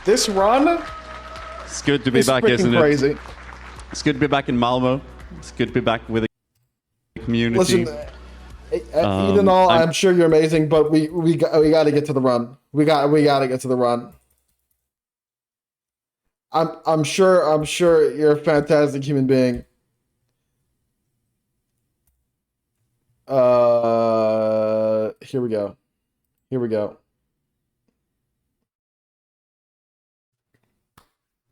This run. It's good to be back, isn't crazy. it? It's good to be back in Malmo. It's good to be back with the community. Listen, Eden, I'm sure you're amazing, but we got to get to the run. We got to get to the run. I'm sure you're a fantastic human being. Here we go.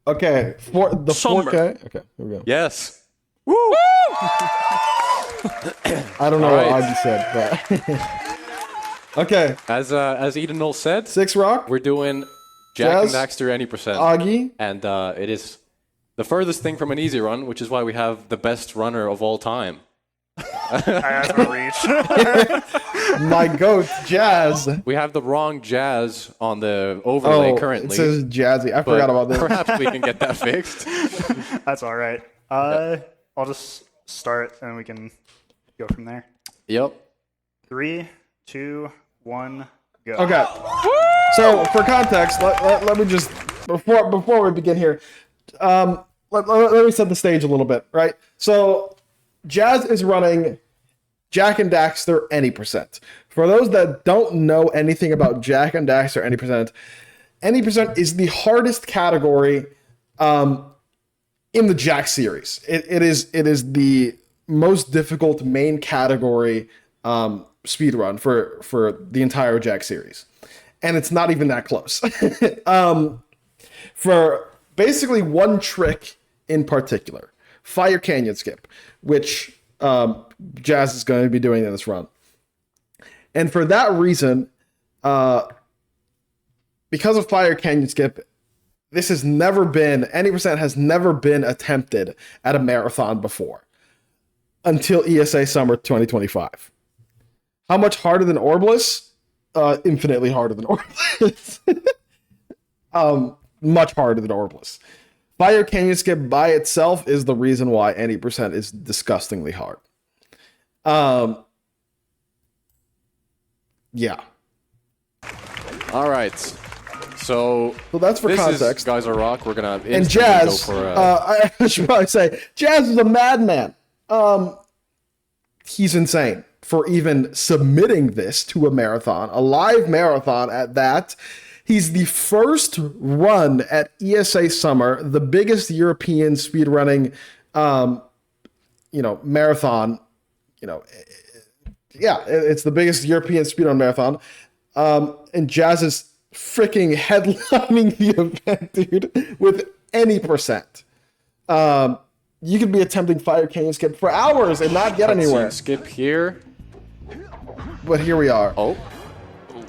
Okay, for the 4K. Okay, here we go. Yes. Woo! I don't know what I just said, but okay. As Eden said, 6 rock. We're doing Jak and Jazz, Daxter any percent. Augie. And it is the furthest thing from an easy run, which is why we have the best runner of all time. I have to reach. My goat, Jazz. We have the wrong Jazz on the overlay currently. It says Jazzy. I forgot about this. Perhaps we can get that fixed. That's all right. I'll just start and we can go from there. Yep. 3, 2, 1, go. Okay. So for context, let me just before we begin here, let me set the stage a little bit, right? So Jazz is running Jak and Daxter any percent. For those that don't know anything about Jak and Daxter any percent is the hardest category in the Jak series. It is the most difficult main category speedrun for the entire Jak series. And it's not even that close. For basically one trick in particular, Fire Canyon skip, which Jazz is going to be doing in this run. And for that reason, because of Fire Canyon skip, this has never been, any percent has never been attempted at a marathon before until ESA Summer 2025. How much harder than Orbless? Infinitely harder than Orbless. Much harder than Orbless. Fire Canyon skip by itself is the reason why any percent is disgustingly hard. Yeah. All right. So that's for context. Is Guys Are Rock. We're gonna and Jazz. Go for, I should probably say Jazz is a madman. He's insane for even submitting this to a marathon, a live marathon at that. He's the first run at ESA Summer, the biggest European speedrunning, marathon. It's the biggest European speedrun marathon. And Jazz is freaking headlining the event, dude, with any percent. You could be attempting Fire Canyon skip for hours and not get anywhere. Skip here. But here we are. Oh,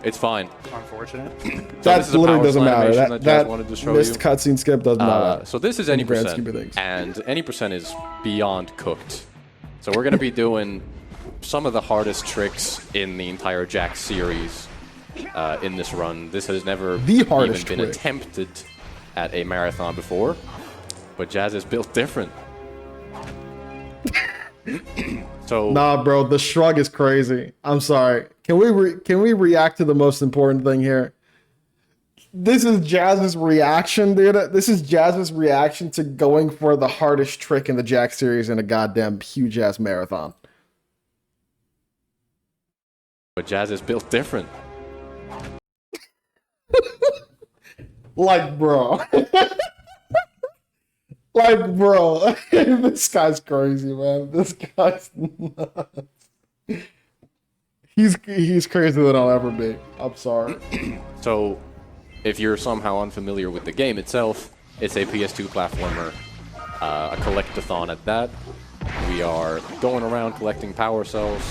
it's fine. Unfortunate. That literally doesn't matter. That missed cutscene cutscene skip doesn't matter. So this is any percent, and any percent is beyond cooked. So we're going to be doing some of the hardest tricks in the entire Jak series in this run. This has never even been attempted at a marathon before, but Jazz is built different. So nah, bro, the shrug is crazy. I'm sorry. Can we react to the most important thing here? This is Jazz's reaction, dude. This is Jazz's reaction to going for the hardest trick in the Jak series in a goddamn huge ass marathon. But Jazz is built different. Like, bro. Like, bro. This guy's crazy, man. This guy's nuts. He's crazier than I'll ever be. I'm sorry. So, if you're somehow unfamiliar with the game itself, it's a PS2 platformer, a collectathon at that. We are going around collecting power cells.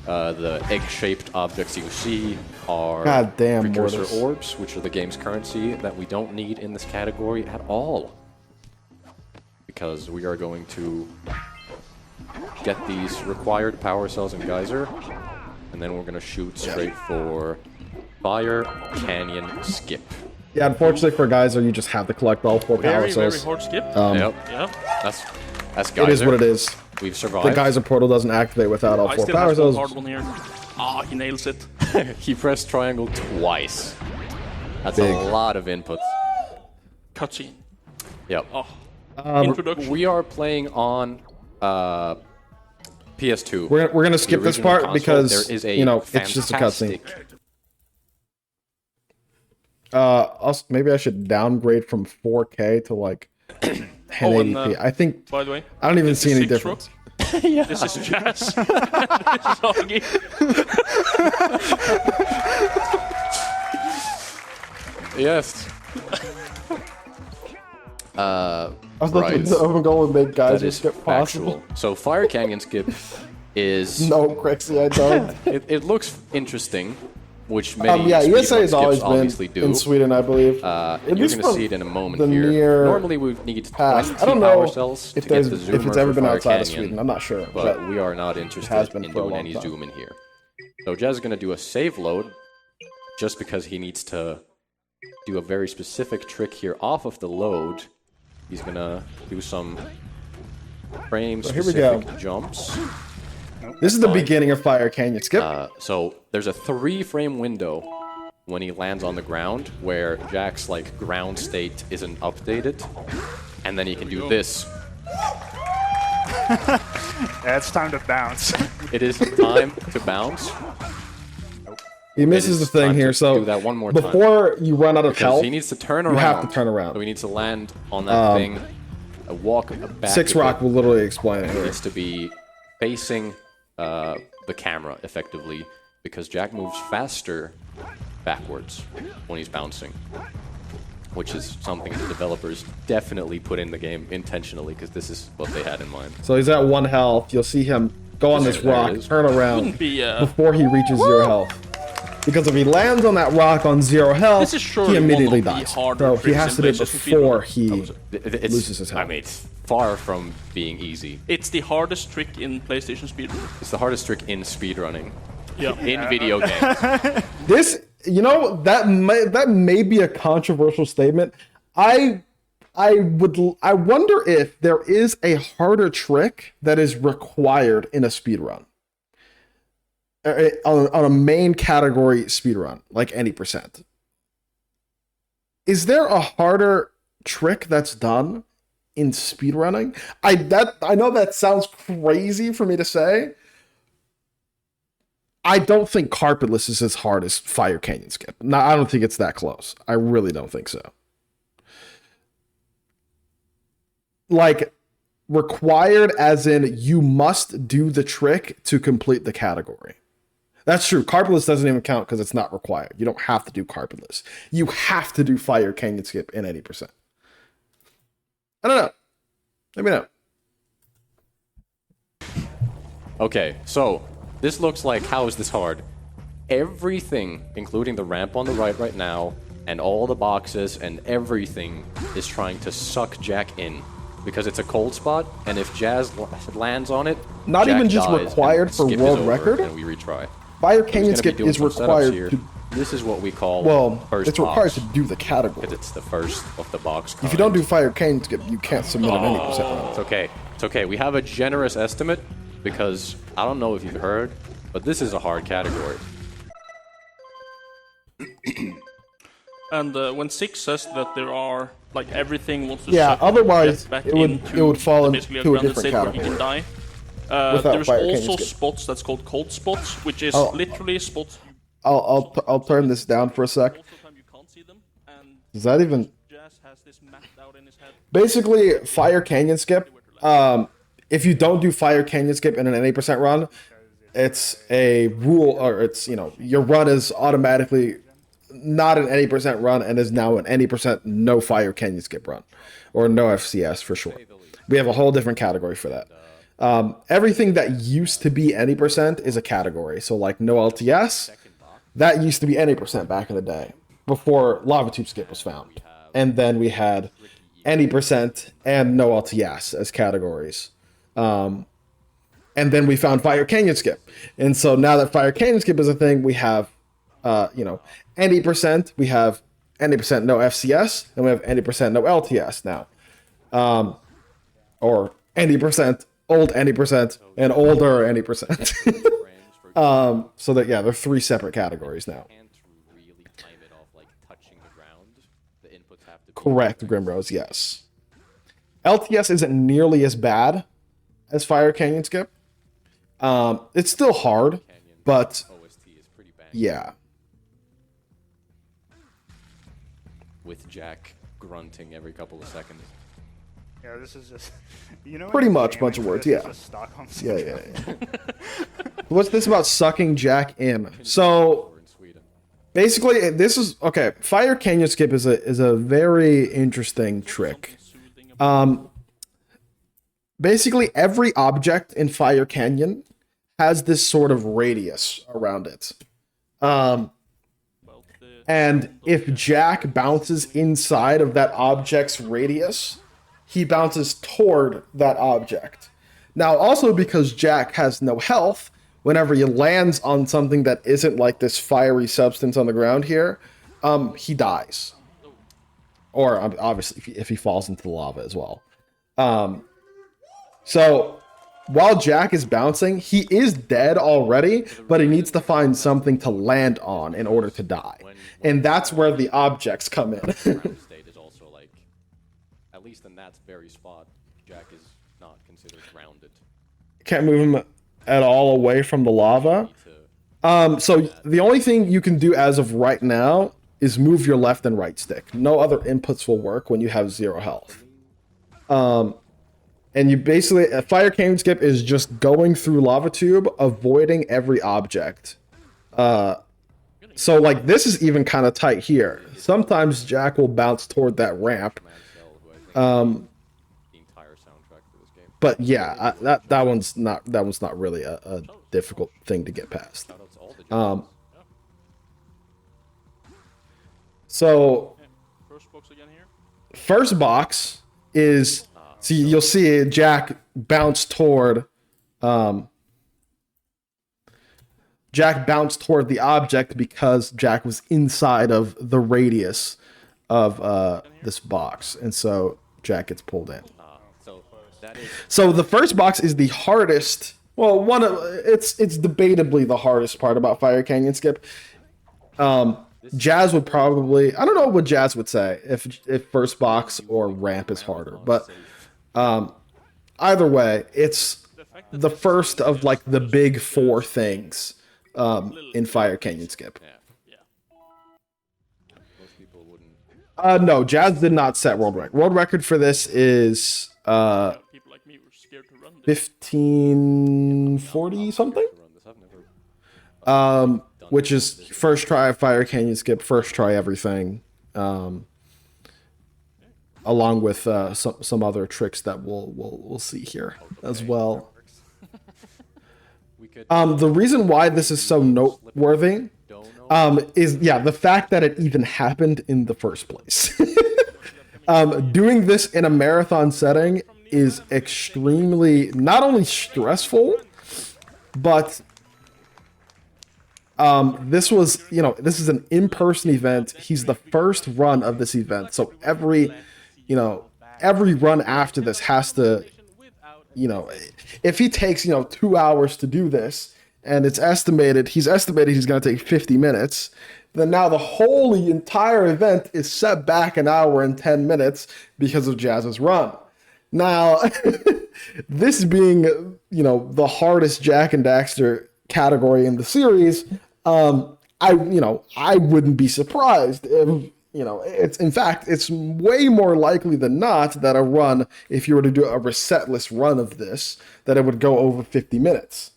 The egg-shaped objects you see are precursor orbs, which are the game's currency that we don't need in this category at all. Because we are going to get these required power cells in Geyser, and then we're going to shoot straight for Fire Canyon Skip. Yeah, unfortunately for Geyser, you just have to collect all 4 power cells. Very hard skip. Yep. That's Geyser. It is what it is. We've survived. The Geyser portal doesn't activate without all 4 power cells. Hard one here. Ah, he nails it. He pressed triangle twice. That's a lot of inputs. cutscene. Yep. Oh, introduction. We are playing on PS2. We're gonna skip The this original part console, because there is a you know it's just a cutscene. fantastic- Also, maybe I should downgrade from 4K to like 1080p. I think By the way, I don't even this see is any Six difference. This is Jazz. This is Augie. Yes. I was Right. looking to go and make That guys is skip possible. factual. So Fire Canyon skip is No, Crixie, I don't. it looks interesting, which many Yeah, speedrun ESA has skips always obviously been do. in Sweden, I believe. And At you're least going to from see it in a moment the here. near Normally we need 20 past. I don't power know cells if to get there's the if zoomer it's ever for been Fire outside of Canyon, Sweden. I'm not sure, but we are not interested has been in for a doing long any time. zooming here. So Jazz is going to do a save load, just because he needs to do a very specific trick here off of the load. He's going to do some frame-specific jumps. This is the beginning of Fire Canyon skip. So there's a 3-frame window when he lands on the ground where Jack's like ground state isn't updated, and then he can do this. Yeah, it's time to bounce. It is time to bounce. He misses the is thing time here, to so do that one more time. before you run out of Because health, he needs to turn around. you have to turn around. So he needs to land on that thing, walk back. Six a Rock bit. will literally explain it He here. needs to be facing the camera effectively, because Jack moves faster backwards when he's bouncing, which is something the developers definitely put in the game intentionally, because this is what they had in mind. So he's at 1 health. You'll see him go on this There it rock, is. turn around Wouldn't be, before he reaches 0 health. Because if he lands on that rock on 0 health, This is surely he immediately one of the dies. harder So he tricks has in to do it PlayStation before speedrun. he loses his health. I mean, it's far from being easy. It's the hardest trick in PlayStation speedrun. It's the hardest trick in speedrunning. Yeah. In video games. This, you know, that may be a controversial statement. I wonder if there is a harder trick that is required in a speedrun. On a main category speedrun, like any percent. Is there a harder trick that's done in speedrunning? I know that sounds crazy for me to say. I don't think Carpetless is as hard as Fire Canyon Skip. No, I don't think it's that close. I really don't think so. Like, required as in you must do the trick to complete the category. That's true. Carpetless doesn't even count because it's not required. You don't have to do Carpetless. You have to do Fire Canyon Skip in 80%. I don't know. Let me know. Okay, so this looks like, how is this hard? Everything, including the ramp on the right now, and all the boxes and everything is trying to suck Jack in. Because it's a cold spot, and if Jazz lands on it, Not Jack even just dies, required and for skip is world over, record? and we retry. Fire He's Canyon gonna be Skip doing is some setups required here. to... This is what we call Well, first it's required box, to do the category. because it's the first of the box. If you don't do Fire Canyon Skip, you can't submit an 80% round. It's okay. It's okay. We have a generous estimate, because I don't know if you've heard, but this is a hard category. And when Six says that there are, like, everything wants to Yeah, suck otherwise Jack back it would into fall basically into a grounded different state where he category. can die. Without There's Fire Canyon also Skip. spots that's called cold spots, which is Oh. literally spots. I'll turn this down for a sec. Most of the time you can't see them, and Does that even... Jazz has this mapped out in his head. Basically, Fire Canyon Skip, if you don't do Fire Canyon Skip in an 80% run, it's a rule, or it's, you know, your run is automatically not an 80% run and is now an 80% no Fire Canyon Skip run, or no FCS for sure. We have a whole different category for that. Everything that used to be 80% is a category. So like no LTS, that used to be 80% back in the day, before Lava Tube Skip was found. And then we had 80% and no LTS as categories. And then we found Fire Canyon Skip. And so now that Fire Canyon Skip is a thing, we have, you know, 80%, we have 80% no FCS, and we have 80% no LTS now. Or 80%, old 80%, and older 80%. So that, yeah, they're 3 separate categories now. Can't really time it off like touching the ground. inputs have to be Correct, Grimrose, yes. LTS isn't nearly as bad as Fire Canyon Skip. It's still hard, Canyon. but OST is pretty bang. yeah. With Jack grunting every couple of seconds. Yeah, this is just, you know, Pretty when much you're bunch of gaming, words, this is yeah. just Stockholm Yeah, syndrome. yeah. What's this about sucking Jack in? So Over in Sweden. basically, this is okay. Fire Canyon Skip is a very interesting trick. Something soothing about Basically, every object in Fire Canyon has this sort of radius around it. well, And if Jack bounces inside of that object's radius, he bounces toward that object. Now, also because Jack has no health, whenever he lands on something that isn't like this fiery substance on the ground here, he dies. Or obviously, if he falls into the lava as well. So while Jack is bouncing, he is dead already, but he needs to find something to land on in order to die. And that's where the objects come in. Ground state is also like, at least in that very spot, Jack is not considered grounded. Can't move him at all away from the lava. So the only thing you can do as of right now is move your left and right stick. No other inputs will work when you have 0 health. And you basically, a Fire Canyon Skip is just going through Lava Tube, avoiding every object. So like this is even kind of tight here. Sometimes Jack will bounce toward that ramp. Mansell, who I think the entire soundtrack for this game. But yeah, that one's not really a difficult thing to get past. Shout out to all the Jacks. So first box again here. first box is, see, you'll see Jack bounce toward the object because Jack was inside of the radius of this box, and so Jack gets pulled in. So that is So the first box is the hardest. Well, it's debatably the hardest part about Fire Canyon Skip. Jazz would probably, I don't know what Jazz would say if first box or ramp is harder, but either way, it's the first of like the big 4 things in Fire Canyon Skip. Yeah. most people wouldn't. No, Jazz did not set world record. World record for this is People like me were scared to run this. 1540 something. Run this. I've never. Which is first try of Fire Canyon Skip, first try everything, along with some other tricks that we'll see here as well. We could. The reason why this is so noteworthy is the fact that it even happened in the first place. Doing this in a marathon setting is extremely not only stressful, but this is an in-person event. He's the first run of this event. So every run after this has to, if he takes, 2 hours to do this and he's estimated he's going to take 50 minutes, then now the whole entire event is set back an hour and 10 minutes because of Jazz's run. Now, this being, the hardest Jak and Daxter category in the series, I wouldn't be surprised if, it's way more likely than not that a run, if you were to do a resetless run of this, that it would go over 50 minutes.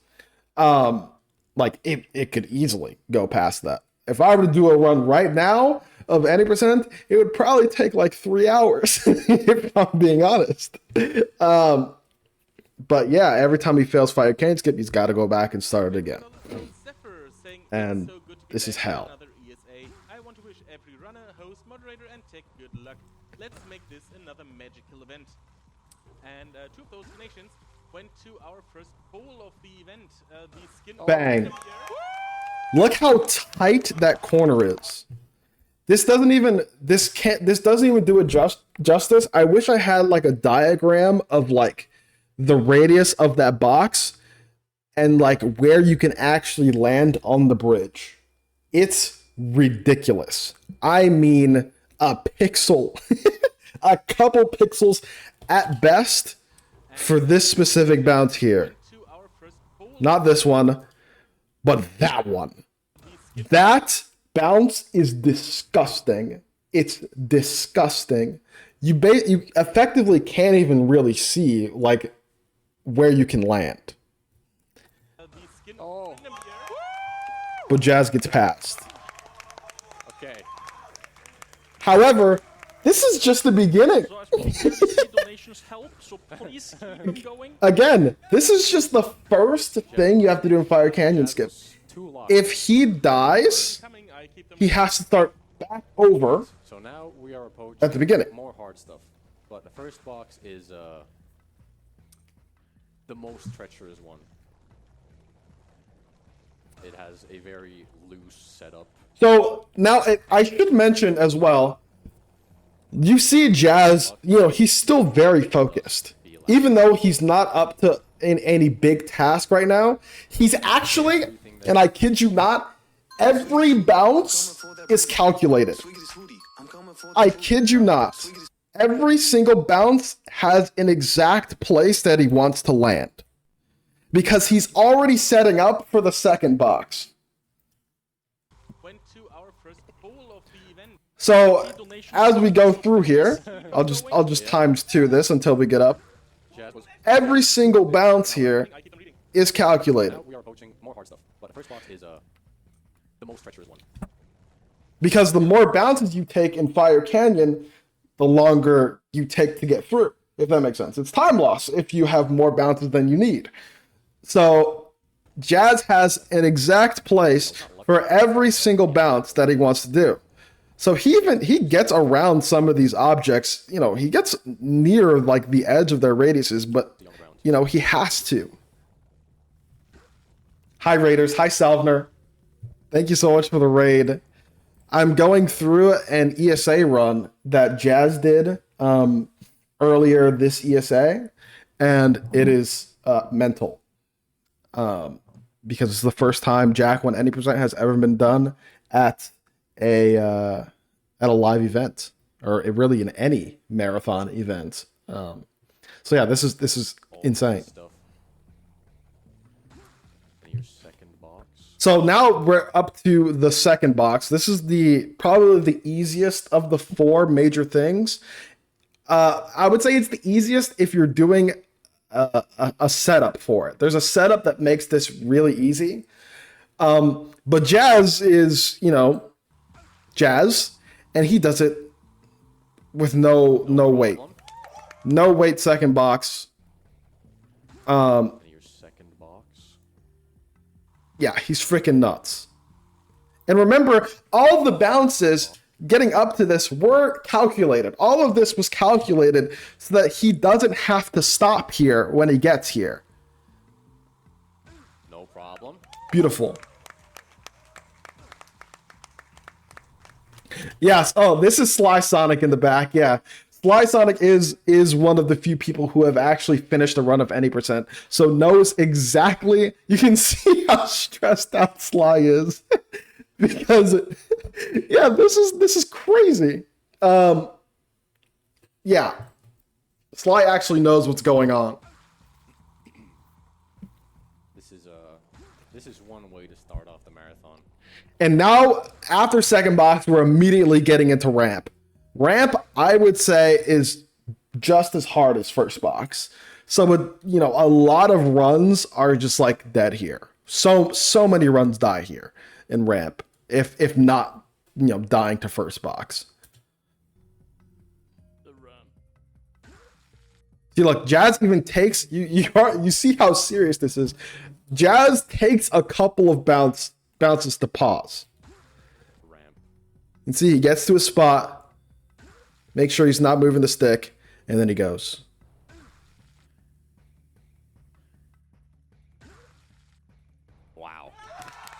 It could easily go past that. If I were to do a run right now of any percent, it would probably take like 3 hours, if I'm being honest. But yeah, every time he fails Fire Canyon Skip, he's got to go back and start it again. And this is hell. ESA. I want to wish every runner, host, moderator, and tech good luck. Let's make this another magical event. And 2 of those donations went to our first bowl of the event. The skin. Bang. Look how tight that corner is. This doesn't even do it justice. I wish I had like a diagram of like the radius of that box and like where you can actually land on the bridge. It's ridiculous. I mean, a pixel, a couple pixels at best for this specific bounce here. To our first bowl Not this one, but that one. That bounce is disgusting. It's disgusting. You effectively can't even really see like where you can land. the skin Oh. premiere. But Jazz gets past. Okay. However, this is just the beginning. So I suppose the donations help, so please keep them going. Again, this is just the first thing you have to do in Fire Canyon Skip. Too locked. If he dies, Coming, I keep them he has to start back over. So now we are approaching At the beginning. more hard stuff. But the first box is the most treacherous one. It has a very loose setup. So now I should mention as well, you see Jazz, he's still very focused. Even though he's not up to in any big task right now, he's actually, and I kid you not, every bounce is calculated. I kid you not. Every single bounce has an exact place that he wants to land. Because he's already setting up for the second box. went to our first bowl of the event. So as we go through here, I'll just times 2 this until we get up. Jazz was. Every single bounce here I keep them reading. is calculated. Now we are approaching more hard stuff. But the first box is the most treacherous one. Because the more bounces you take in Fire Canyon, the longer you take to get through, if that makes sense. It's time loss if you have more bounces than you need. So Jazz has an exact place for every single bounce that he wants to do. So he gets around some of these objects, he gets near like the edge of their radiuses, but he has to. Hi Raiders, hi Salvner. Thank you so much for the raid. I'm going through an ESA run that Jazz did earlier this ESA, and it is mental. Because it's the first time Jak won any percent has ever been done at a live event, or really in any marathon event. So yeah, this is insane. Stuff. And your second box. So now we're up to the second box. This is probably the easiest of the 4 major things. I would say it's the easiest if you're doing a setup for it. There's a setup that makes this really easy. But Jazz is, Jazz, and he does it with no weight. No weight second box. And your second box. Yeah, he's freaking nuts. And remember, all the bounces getting up to this were calculated. All of this was calculated so that he doesn't have to stop here when he gets here. No problem. Beautiful. Yes. Oh, this is Sly Sonic in the back. Yeah. Sly Sonic is one of the few people who have actually finished a run of any percent, so knows exactly. You can see how stressed out Sly is. Because yeah, this is crazy. Yeah. Sly actually knows what's going on. This is one way to start off the marathon. And now after second box, we're immediately getting into ramp. Ramp, I would say, is just as hard as first box. So a lot of runs are just like dead here. So many runs die here in ramp, if not, dying to first box. The run. See, look, Jazz even takes you see how serious this is. Jazz takes a couple of bounces to pause. Ramp. And see, he gets to a spot, make sure he's not moving the stick, and then he goes. Wow.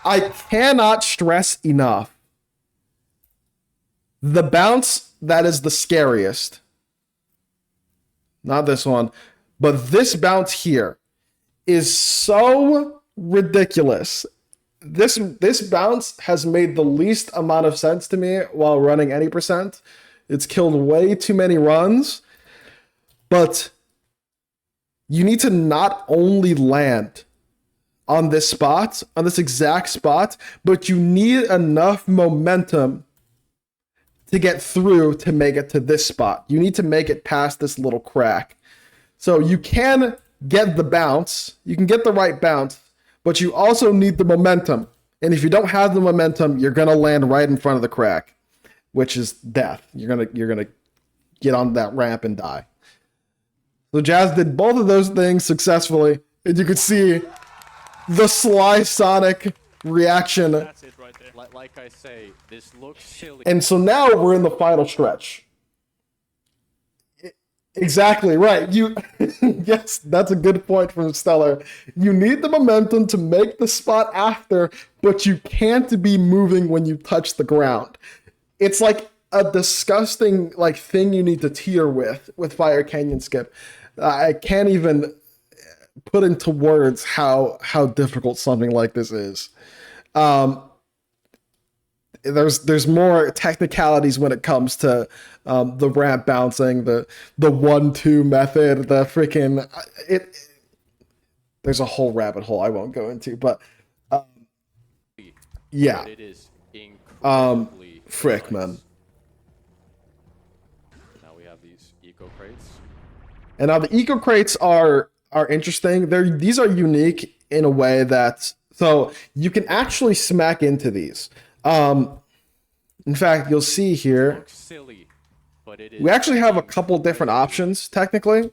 I cannot stress enough. The bounce that is the scariest. Not this one, but this bounce here is so ridiculous. This bounce has made the least amount of sense to me while running any percent, It's killed way too many runs. But you need to not only land on this spot, on this exact spot, but you need enough momentum to get through to make it to this spot. You need to make it past this little crack. So you can get the bounce, you can get the right bounce, but you also need the momentum. And if you don't have the momentum, you're gonna land right in front of the crack, which is death. You're gonna get on that ramp and die. So Jazz did both of those things successfully, and you could see the sly Sonic reaction. That's it right there. Like I say, this looks silly. And so now we're in the final stretch. Exactly right. Yes, that's a good point from Stellar. You need the momentum to make the spot after, but you can't be moving when you touch the ground. It's like a disgusting thing you need to teeter with Fire Canyon Skip. I can't even put into words how difficult something like this is. There's more technicalities when it comes to the ramp bouncing, the 1-2 method, the freaking there's a whole rabbit hole I won't go into, but yeah. But it is incredibly frick, nice. man. Now we have these eco crates. And now the eco crates are interesting. These are unique in a way that so you can actually smack into these. In fact, you'll see here, Looks silly, but it is. we actually have a couple different options technically.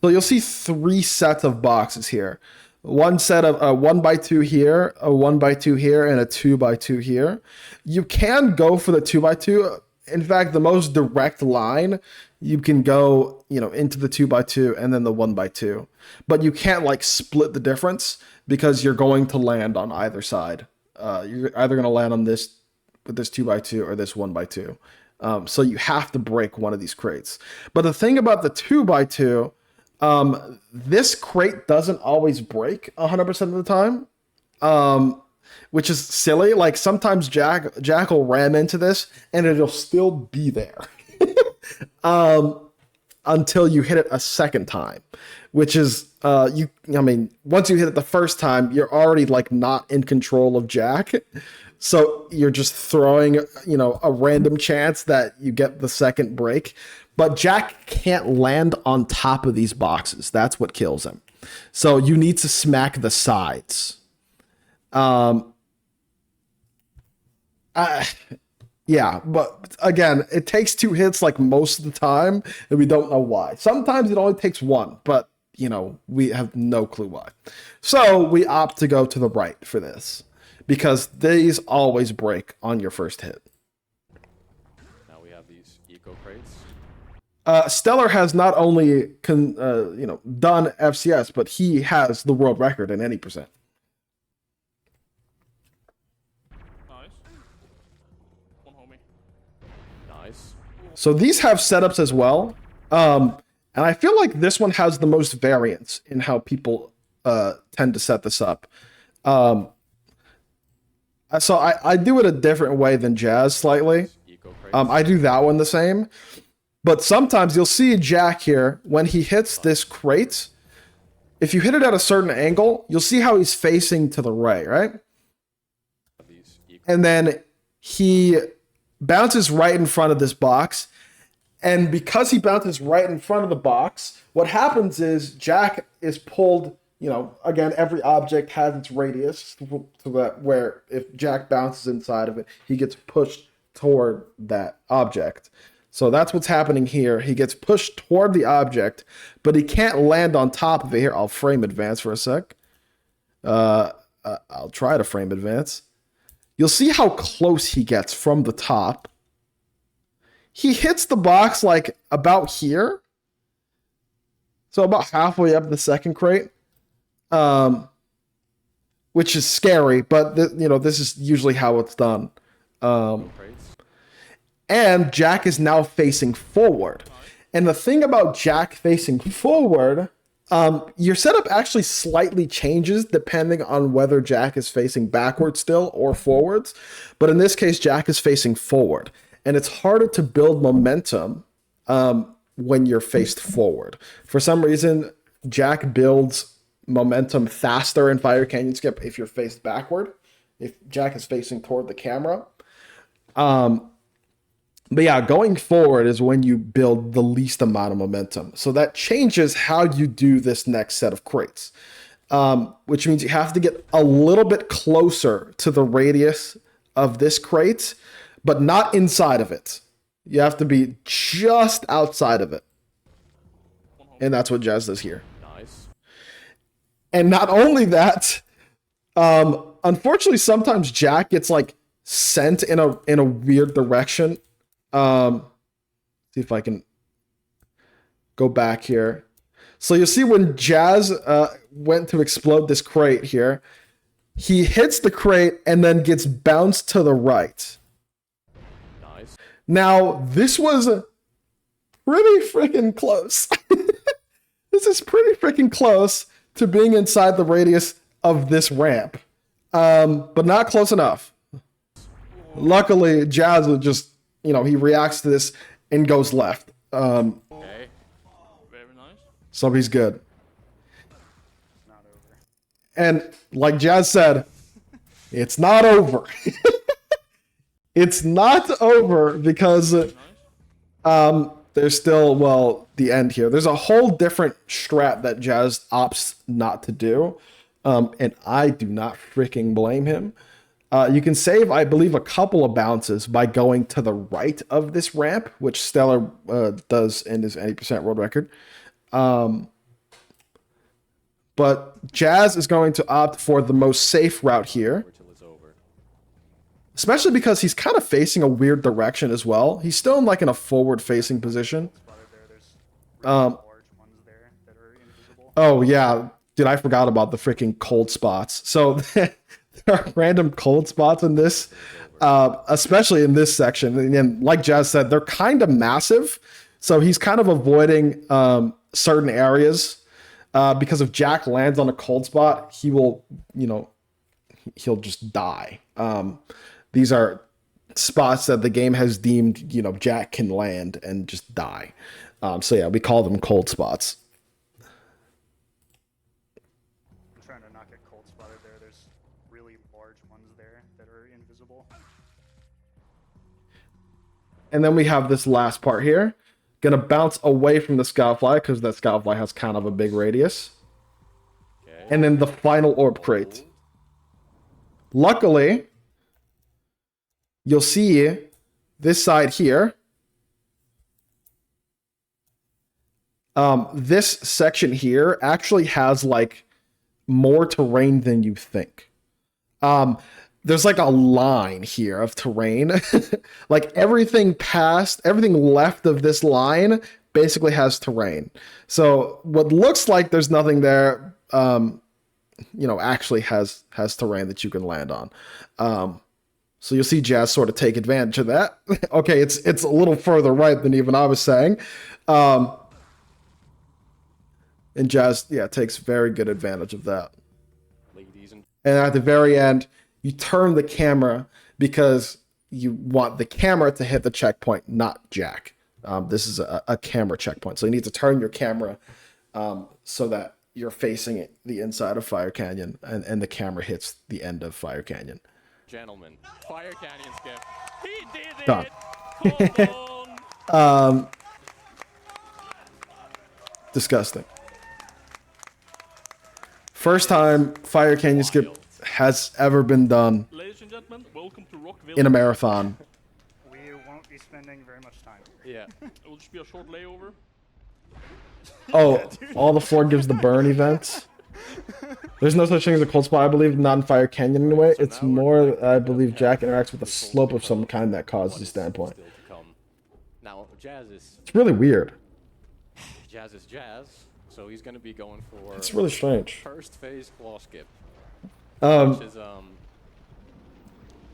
So you'll see 3 sets of boxes here. One set of a 1x2 here, a 1x2 here, and a 2x2 here. You can go for the 2x2. In fact, the most direct line, you can go, into the 2x2 and then the 1x2. But you can't split the difference because you're going to land on either side. You're either going to land on this with this 2x2 or this 1x2. So you have to break one of these crates. But the thing about the 2x2, this crate doesn't always break 100% of the time, which is silly. Sometimes Jack will ram into this and it'll still be there until you hit it a second time, which is once you hit it the first time, you're already not in control of Jack. So you're just throwing, a random chance that you get the second break. But Jack can't land on top of these boxes. That's what kills him. So you need to smack the sides. Yeah, but again, it takes 2 hits most of the time, and we don't know why. Sometimes it only takes 1, but we have no clue why. So we opt to go to the right for this, because these always break on your first hit. Now we have these eco crates. Stellar has not only done FCS, but he has the world record in any percent. Nice. One homie. Nice. So these have setups as well. And I feel like this one has the most variance in how people tend to set this up. So I do it a different way than Jazz slightly. Eco crates. I do that one the same. But sometimes you'll see Jack here, when he hits this crate, if you hit it at a certain angle, you'll see how he's facing to the right? These eco And then he bounces right in front of this box. And because he bounces right in front of the box, what happens is Jack is pulled, again, every object has its radius, so that where if Jack bounces inside of it, he gets pushed toward that object. So that's what's happening here. He gets pushed toward the object, but he can't land on top of it. Here, I'll frame advance for a sec. I'll try to frame advance. You'll see how close he gets from the top. He hits the box about here. So about halfway up the second crate. Which is scary, but this is usually how it's done. crates. And Jack is now facing forward. And the thing about Jack facing forward, your setup actually slightly changes depending on whether Jack is facing backwards still or forwards. But in this case, Jack is facing forward. and it's harder to build momentum when you're faced forward. For some reason, Jak builds momentum faster in Fire Canyon Skip if you're faced backward, if Jak is facing toward the camera. But yeah, going forward is when you build the least amount of momentum. So that changes how you do this next set of crates, which means you have to get a little bit closer to the radius of this crate, but not inside of it. You have to be just outside of it. And that's what Jazz does here. Nice. And not only that, unfortunately, sometimes Jak gets like sent in a weird direction. See if I can go back here. So you'll see when Jazz went to explode this crate here, he hits the crate and then gets bounced to the right. Nice. Now, this was pretty freaking close. This is pretty freaking close to being inside the radius of this ramp, but not close enough. Luckily, Jazz would just, he reacts to this and goes left. Okay. Very nice. So he's good. Not over. And like Jazz said, it's not over. It's not over because there's still, the end here. There's a whole different strat that Jazz opts not to do. And I do not freaking blame him. You can save, I believe, a couple of bounces by going to the right of this ramp, which Stellar does in his 80% world record. But Jazz is going to opt for the most safe route here, especially because he's kind of facing a weird direction as well. He's still in a forward-facing position. Large ones there that are invisible. Oh, yeah. Dude, I forgot about the freaking cold spots. So there are random cold spots in this, especially in this section. And like Jazz said, they're kind of massive. So he's kind of avoiding certain areas because if Jak lands on a cold spot, he will, he'll just die. These are spots that the game has deemed, Jak can land and just die. So yeah, we call them cold spots. I'm trying to not get cold spotted there. There's really large ones there that are invisible. And then we have this last part here. Gonna bounce away from the Scoutfly because that Scoutfly has kind of a big radius. Okay. And then the final orb crate. Luckily, you'll see this side here. This section here actually has more terrain than you think. There's a line here of terrain. Everything left of this line basically has terrain. So what looks like there's nothing there, actually has terrain that you can land on. So you'll see Jazz sort of take advantage of that. Okay, it's a little further right than even I was saying. And Jazz, takes very good advantage of that. And at the very end, you turn the camera because you want the camera to hit the checkpoint, not Jak. This is a camera checkpoint. So you need to turn your camera so that you're facing the inside of Fire Canyon and the camera hits the end of Fire Canyon. Gentlemen, Fire Canyon skip. He did it! Done. Come on! Disgusting. First time Fire Canyon Skip has ever been done Ladies and gentlemen, welcome to Rockville. in a marathon. We won't be spending very much time. Yeah. It will just be a short layover. Oh, all the floor gives the burn events. There's no such thing as a cold spot, I believe, not in Fire Canyon anyway. It's more, I believe, Jak interacts with a slope of some kind that causes a standpoint. Still to come. Now, Jazz is It's really weird. Jazz, so he's going to be going for It's really strange. first phase claw skip. Um, Which is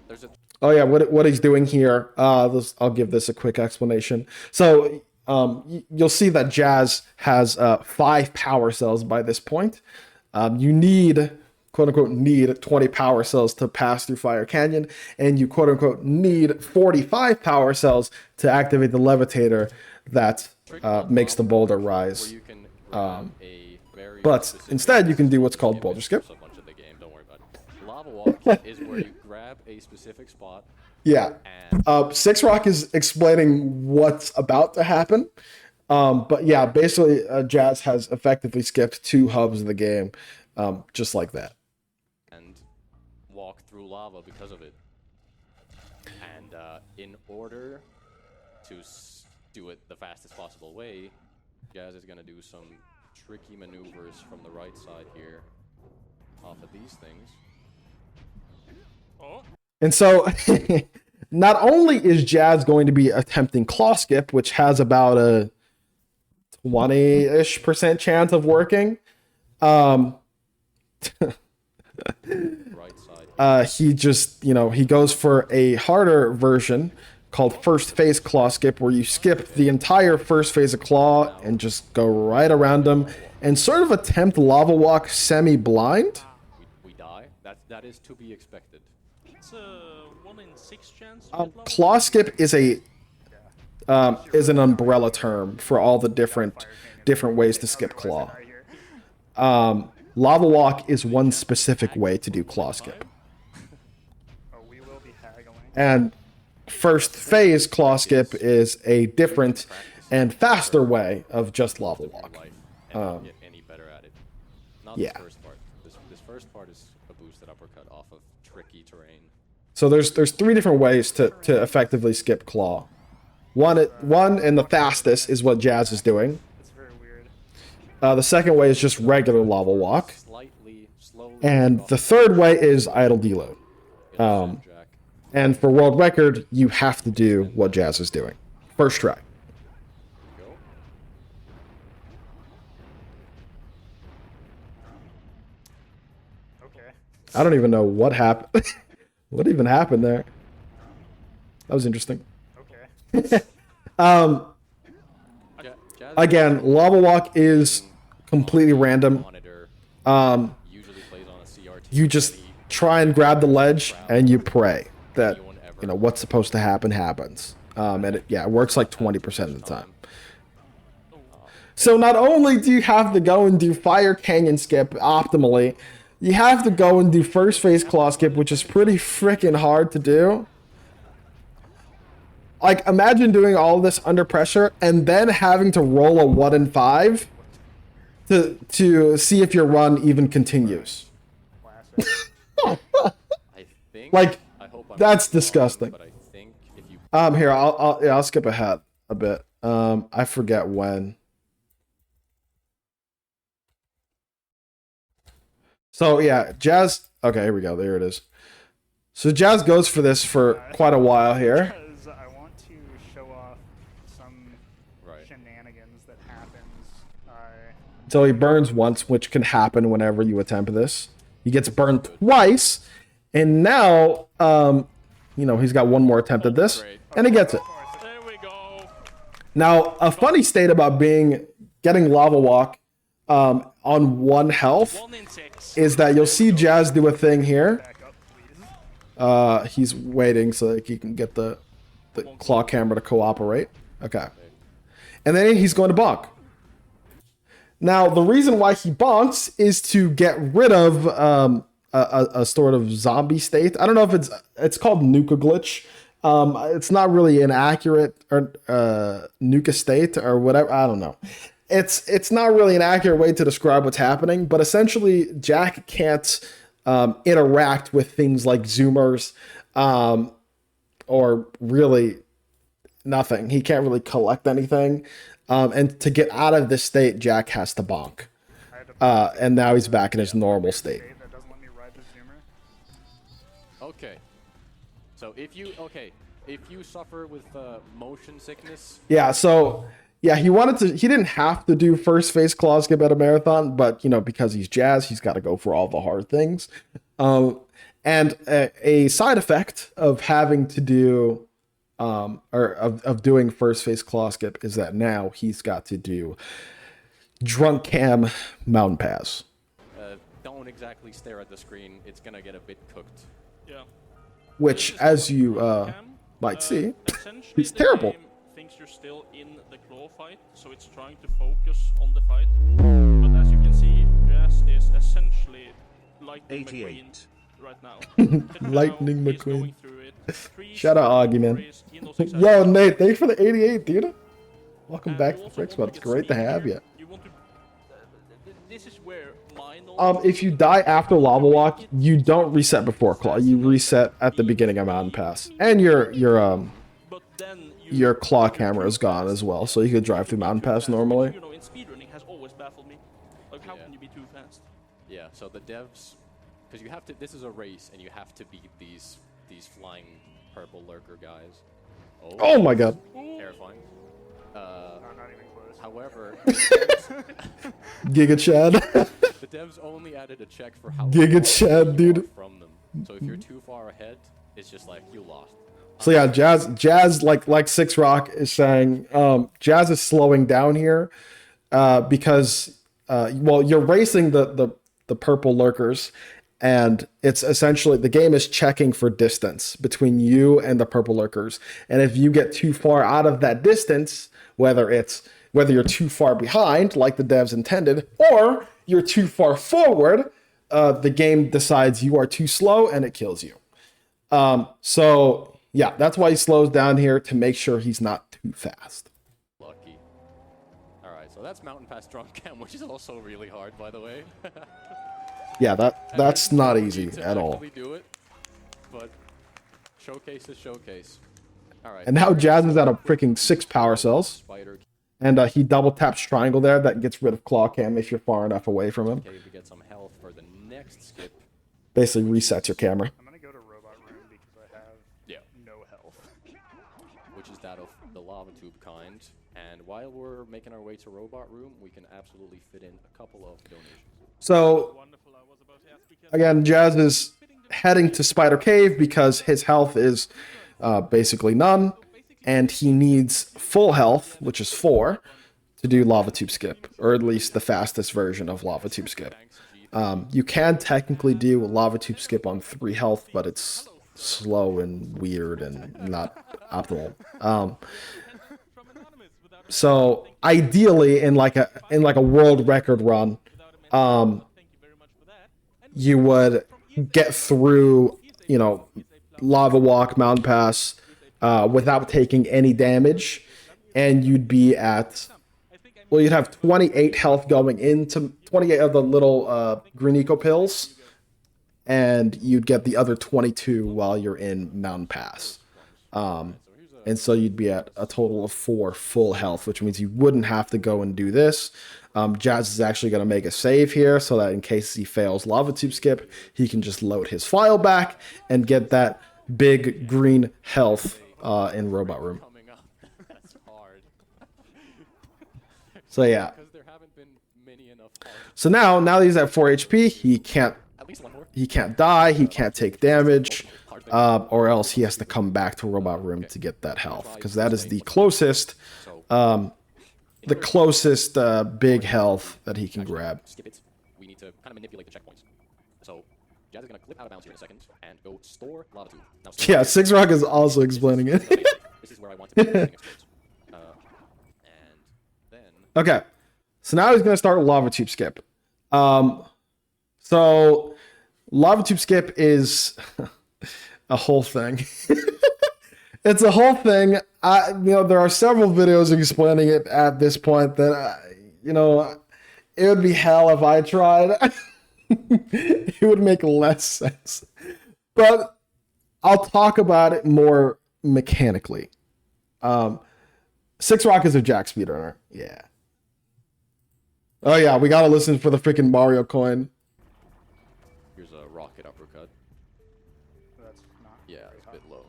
there's a Oh yeah, what he's doing here, I'll give this a quick explanation. So you'll see that Jazz has 5 power cells by this point. You need quote unquote need 20 power cells to pass through Fire Canyon, and you quote unquote need 45 power cells to activate the levitator that makes the boulder rise. But instead, you can do what's called boulder skip. Lava walk is where you grab a specific spot. Yeah. Six Rock is explaining what's about to happen. But yeah, basically, Jazz has effectively skipped 2 hubs of the game, just like that. And walk through lava because of it. And in order to do it the fastest possible way, Jazz is going to do some tricky maneuvers from the right side here off of these things. Oh, And so, not only is Jazz going to be attempting claw skip, which has about a 20-ish% chance of working, Right side. he just, he goes for a harder version called first phase claw skip, where you skip the entire first phase of claw and just go right around them and sort of attempt lava walk semi-blind. We die. That is to be expected. it's a 1 in 6 chance. to get lava. Claw skip is an umbrella term for all the different ways to skip claw. Lava walk is one specific way to do claw skip. Oh, we will be haggling. And first phase claw skip is a different and faster way of just lava walk. Life and get any better at it. Not yeah. the first part. This first part is a boosted uppercut off of tricky terrain. So there's 3 different ways to effectively skip claw. One and the fastest is what Jazz is doing. It's very weird. The second way is just regular lava walk. Slowly And the third way is idle deload. Jack. And for world record, you have to do what Jazz is doing. First try. Go. Okay. I don't even know what happened. What even happened there? That was interesting. Okay. Jazz Again, lava walk is completely random. monitor usually plays on a CRT. You just try and grab the ledge and you pray that what's supposed to happen happens. And it works like 20% of the time. So not only do you have to go and do Fire Canyon skip optimally, you have to go and do first phase claw skip, which is pretty freaking hard to do. Like, imagine doing all this under pressure and then having to roll a 1 in 5 to see if your run even continues. Classic. I think. Like, I hope I'm that's not wrong, disgusting. But I think if you Here, I'll skip ahead a bit. I forget when. So yeah, Jazz. Okay, here we go. There it is. So Jazz goes for this for quite a while here. Because I want to show off some Right. shenanigans that happens. So he burns once, which can happen whenever you attempt this. He gets burned twice, and now, he's got one more attempt at this, and he gets it. There we go. Now, a funny state about getting lava walk on 1 health 1 in 6. is that you'll see Jazz do a thing here. Back up, please. He's waiting so that he can get the claw camera to cooperate. Okay. And then he's going to bonk. Now, the reason why he bonks is to get rid of a sort of zombie state. I don't know if it's called Nuka glitch. It's not really an accurate or Nuka state or whatever. I don't know. It's not really an accurate way to describe what's happening, but essentially Jack can't interact with things like zoomers or really nothing. He can't really collect anything. And to get out of this state, Jack has to bonk. And now he's back in his normal state. That doesn't let me ride the zoomer. Okay. So if you suffer with motion sickness, Yeah, so yeah, he didn't have to do first phase claw skip at a marathon, but because he's Jazz, he's got to go for all the hard things. And a side effect of having to do of doing first phase claw skip is that now he's got to do drunk cam mountain pass. don't don't exactly stare at the screen, it's gonna get a bit cooked. Yeah. Which, as you might see, it's terrible. Game thinks you're still in the claw fight, so it's trying to focus on the fight. But as you can see, Jazz is essentially Lightning McQueen right now. Lightning He's McQueen. going through it. Shout out Augie, man. He knows exactly Yo, Nate, thanks for the 88, dude. Welcome And back you to the also Frick want Spot. It's get great to speed have here. you. You want to. This is where my knowledge. If you die after Lava Walk, you don't reset before Claw. You reset at the beginning of Mountain Pass, and But then your claw camera is gone as well, so you could drive through Mountain Pass normally. You know, in speedrunning has always baffled me. Like, how Yeah. can you be too fast? Yeah, so the devs, because you have to, this is a race, and you have to beat these flying purple lurker guys. Oh my god. Terrifying. Not even close. However, Giga Chad. the devs only added a check for how Giga far Chad, you dude. are from them. So if you're too far ahead, it's just like you lost. So yeah, Jazz like Six Rock is saying, Jazz is slowing down here because well, you're racing the purple lurkers, and it's essentially the game is checking for distance between you and the purple lurkers, and if you get too far out of that distance, whether you're too far behind like the devs intended, or you're too far forward, the game decides you are too slow and it kills you. So yeah, that's why he slows down here, to make sure he's not too fast. Lucky. All right, so that's Mountain Pass Drunk Cam, which is also really hard, by the way. Yeah, that's not No easy need to at all. actually do it, but showcase is showcase. All right. And now Jazz is at a freaking 6 power cells, Spider and he double taps triangle there. That gets rid of claw cam if you're far enough away from him. cave to get some health for the next skip. Basically resets your camera. I'm gonna go to robot room because I have Yeah. no health. Which is that of the lava tube kind. And while we're making our way to robot room, we can absolutely fit in a couple of donations. So Wonderful, I was about to ask because again, Jazz is heading to Spider Cave because his health is basically none, and he needs full health, which is 4, to do Lava Tube Skip, or at least the fastest version of Lava Tube Skip. You can technically do Lava Tube Skip on 3 health, but it's slow and weird and not optimal. So ideally, in like a world record run, you would get through, Lava Walk, Mountain Pass, without taking any damage, and you'd be at, well, you'd have 28 health going into 28 of the little green eco pills, and you'd get the other 22 while you're in Mountain Pass. And so you'd be at a total of 4 full health, which means you wouldn't have to go and do this. Jazz is actually going to make a save here so that in case he fails Lava Tube Skip, he can just load his file back and get that big green health in Robot Room. Coming up. That's hard. So yeah. Because there haven't been many enough hard. So now that he's at 4 HP, he can't At least one more. die, he can't take damage, or else he has to come back to Robot Room to get that health, because that is the closest big health that he can grab. Skip it. We need to kind of manipulate the checkpoints. So Jazz is going to clip out of bounds here in a second and go store lava tube. Now, store Yeah, Six Rock is also explaining it. this is where I want to be and then Okay, so now he's going to start Lava Tube Skip. So Lava Tube Skip is a whole thing. It's a whole thing. There are several videos explaining it at this point that, it would be hell if I tried. It would make less sense. But I'll talk about it more mechanically. Six Rock is a Jack speedrunner. Yeah. Oh yeah, we gotta listen for the freaking Mario coin. here's a rocket uppercut. That's not Yeah, very it's a hot. bit low.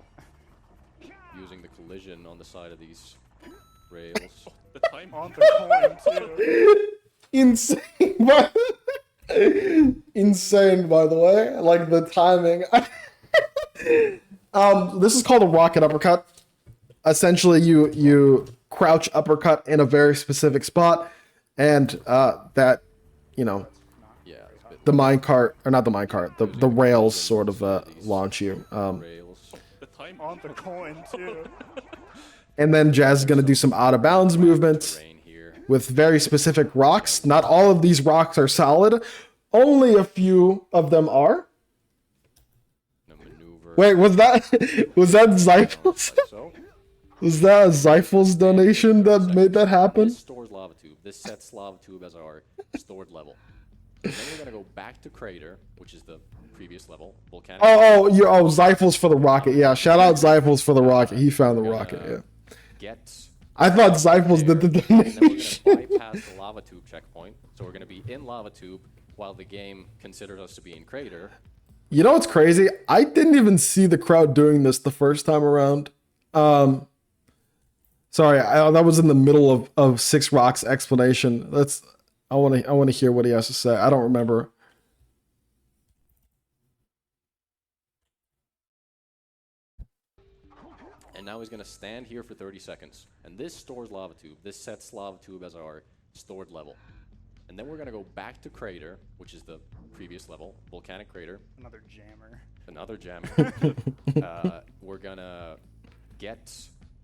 Using the collision on the side of these rails. The time. On the coin too. Insane, insane, by the way. Like the timing. This is called a rocket uppercut. Essentially, you crouch uppercut in a very specific spot, and that, Yeah, it's a bit the minecart, or not the minecart, the rails sort of launch you. Rails. The time On the coin too. And then Jazz is going to do some out of bounds movements Terrain here. with very specific rocks. Not all of these rocks are solid. Only a few of them are. No maneuver. Wait, was that Zyphos? So Was that a Zyphos donation that made that happen? this stores lava tube. This sets lava tube as our stored level. And then we're gonna go back to crater, which is the previous level. Volcanic. Zyphos for the rocket. Yeah, shout out Zyphos for the rocket. He found the rocket. Yeah. Get. I thought Zyphos did the And then donation. we're gonna bypass the lava tube checkpoint. So we're gonna be in lava tube while the game considers us to be in crater. You know what's crazy? I didn't even see the crowd doing this the first time around. Sorry, that was in the middle of Six Rock's explanation. I want to hear what he has to say. I don't remember. And now he's gonna stand here for 30 seconds. And this stores lava tube. This sets lava tube as our stored level. And then we're gonna go back to crater, which is the previous level, volcanic crater. Another jammer. Another jammer. We're gonna get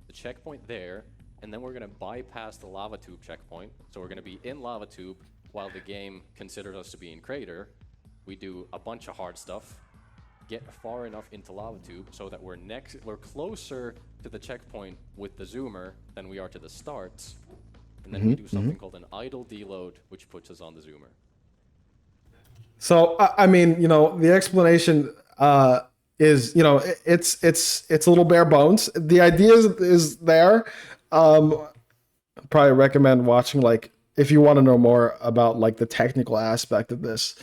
the checkpoint there, and then we're gonna bypass the lava tube checkpoint. So we're gonna be in lava tube while the game considers us to be in crater. We do a bunch of hard stuff, get far enough into lava tube so that we're closer to the checkpoint with the zoomer than we are to the start. And then we do something called an idle deload, which puts us on the zoomer. So I mean, the explanation is, it's a little bare bones. The idea is there. Probably recommend watching, like, if you want to know more about like the technical aspect of this,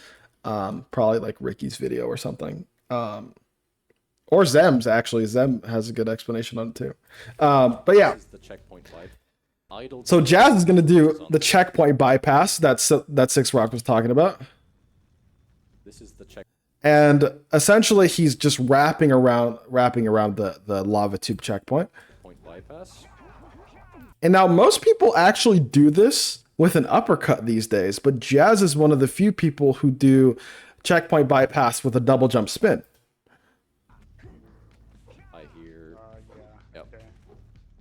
probably like Ricky's video or something. Or Zem's, actually. Zem has a good explanation on it too. But yeah. This is the checkpoint vibe. Idle So deload Jazz is going to do puts us on the checkpoint bypass that Six Rock was talking about. This is the check. And essentially he's just wrapping around the lava tube checkpoint. Point bypass. And now most people actually do this with an uppercut these days, but Jazz is one of the few people who do checkpoint bypass with a double jump spin. I hear. Yeah. Yep. Okay.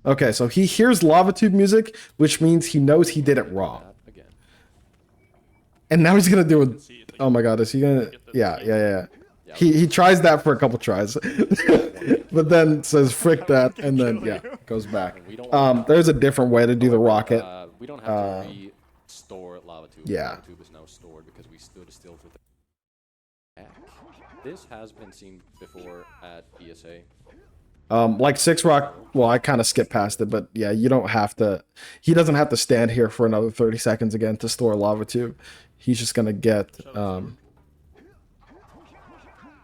Okay, so he hears lava tube music, which means he knows he did it wrong. That again. And now he's gonna do it. see it Oh my god, is he gonna? Yeah. He tries that for a couple tries, but then says frick that, and then goes back. There's a different way to do the rocket. We don't have to restore lava tube. Yeah. Lava tube is now stored because we stood still for the. This has been seen before at ESA. Like Six Rock, well, I kind of skipped past it, but yeah, you don't have to. He doesn't have to stand here for another 30 seconds again to store lava tube. He's just gonna get.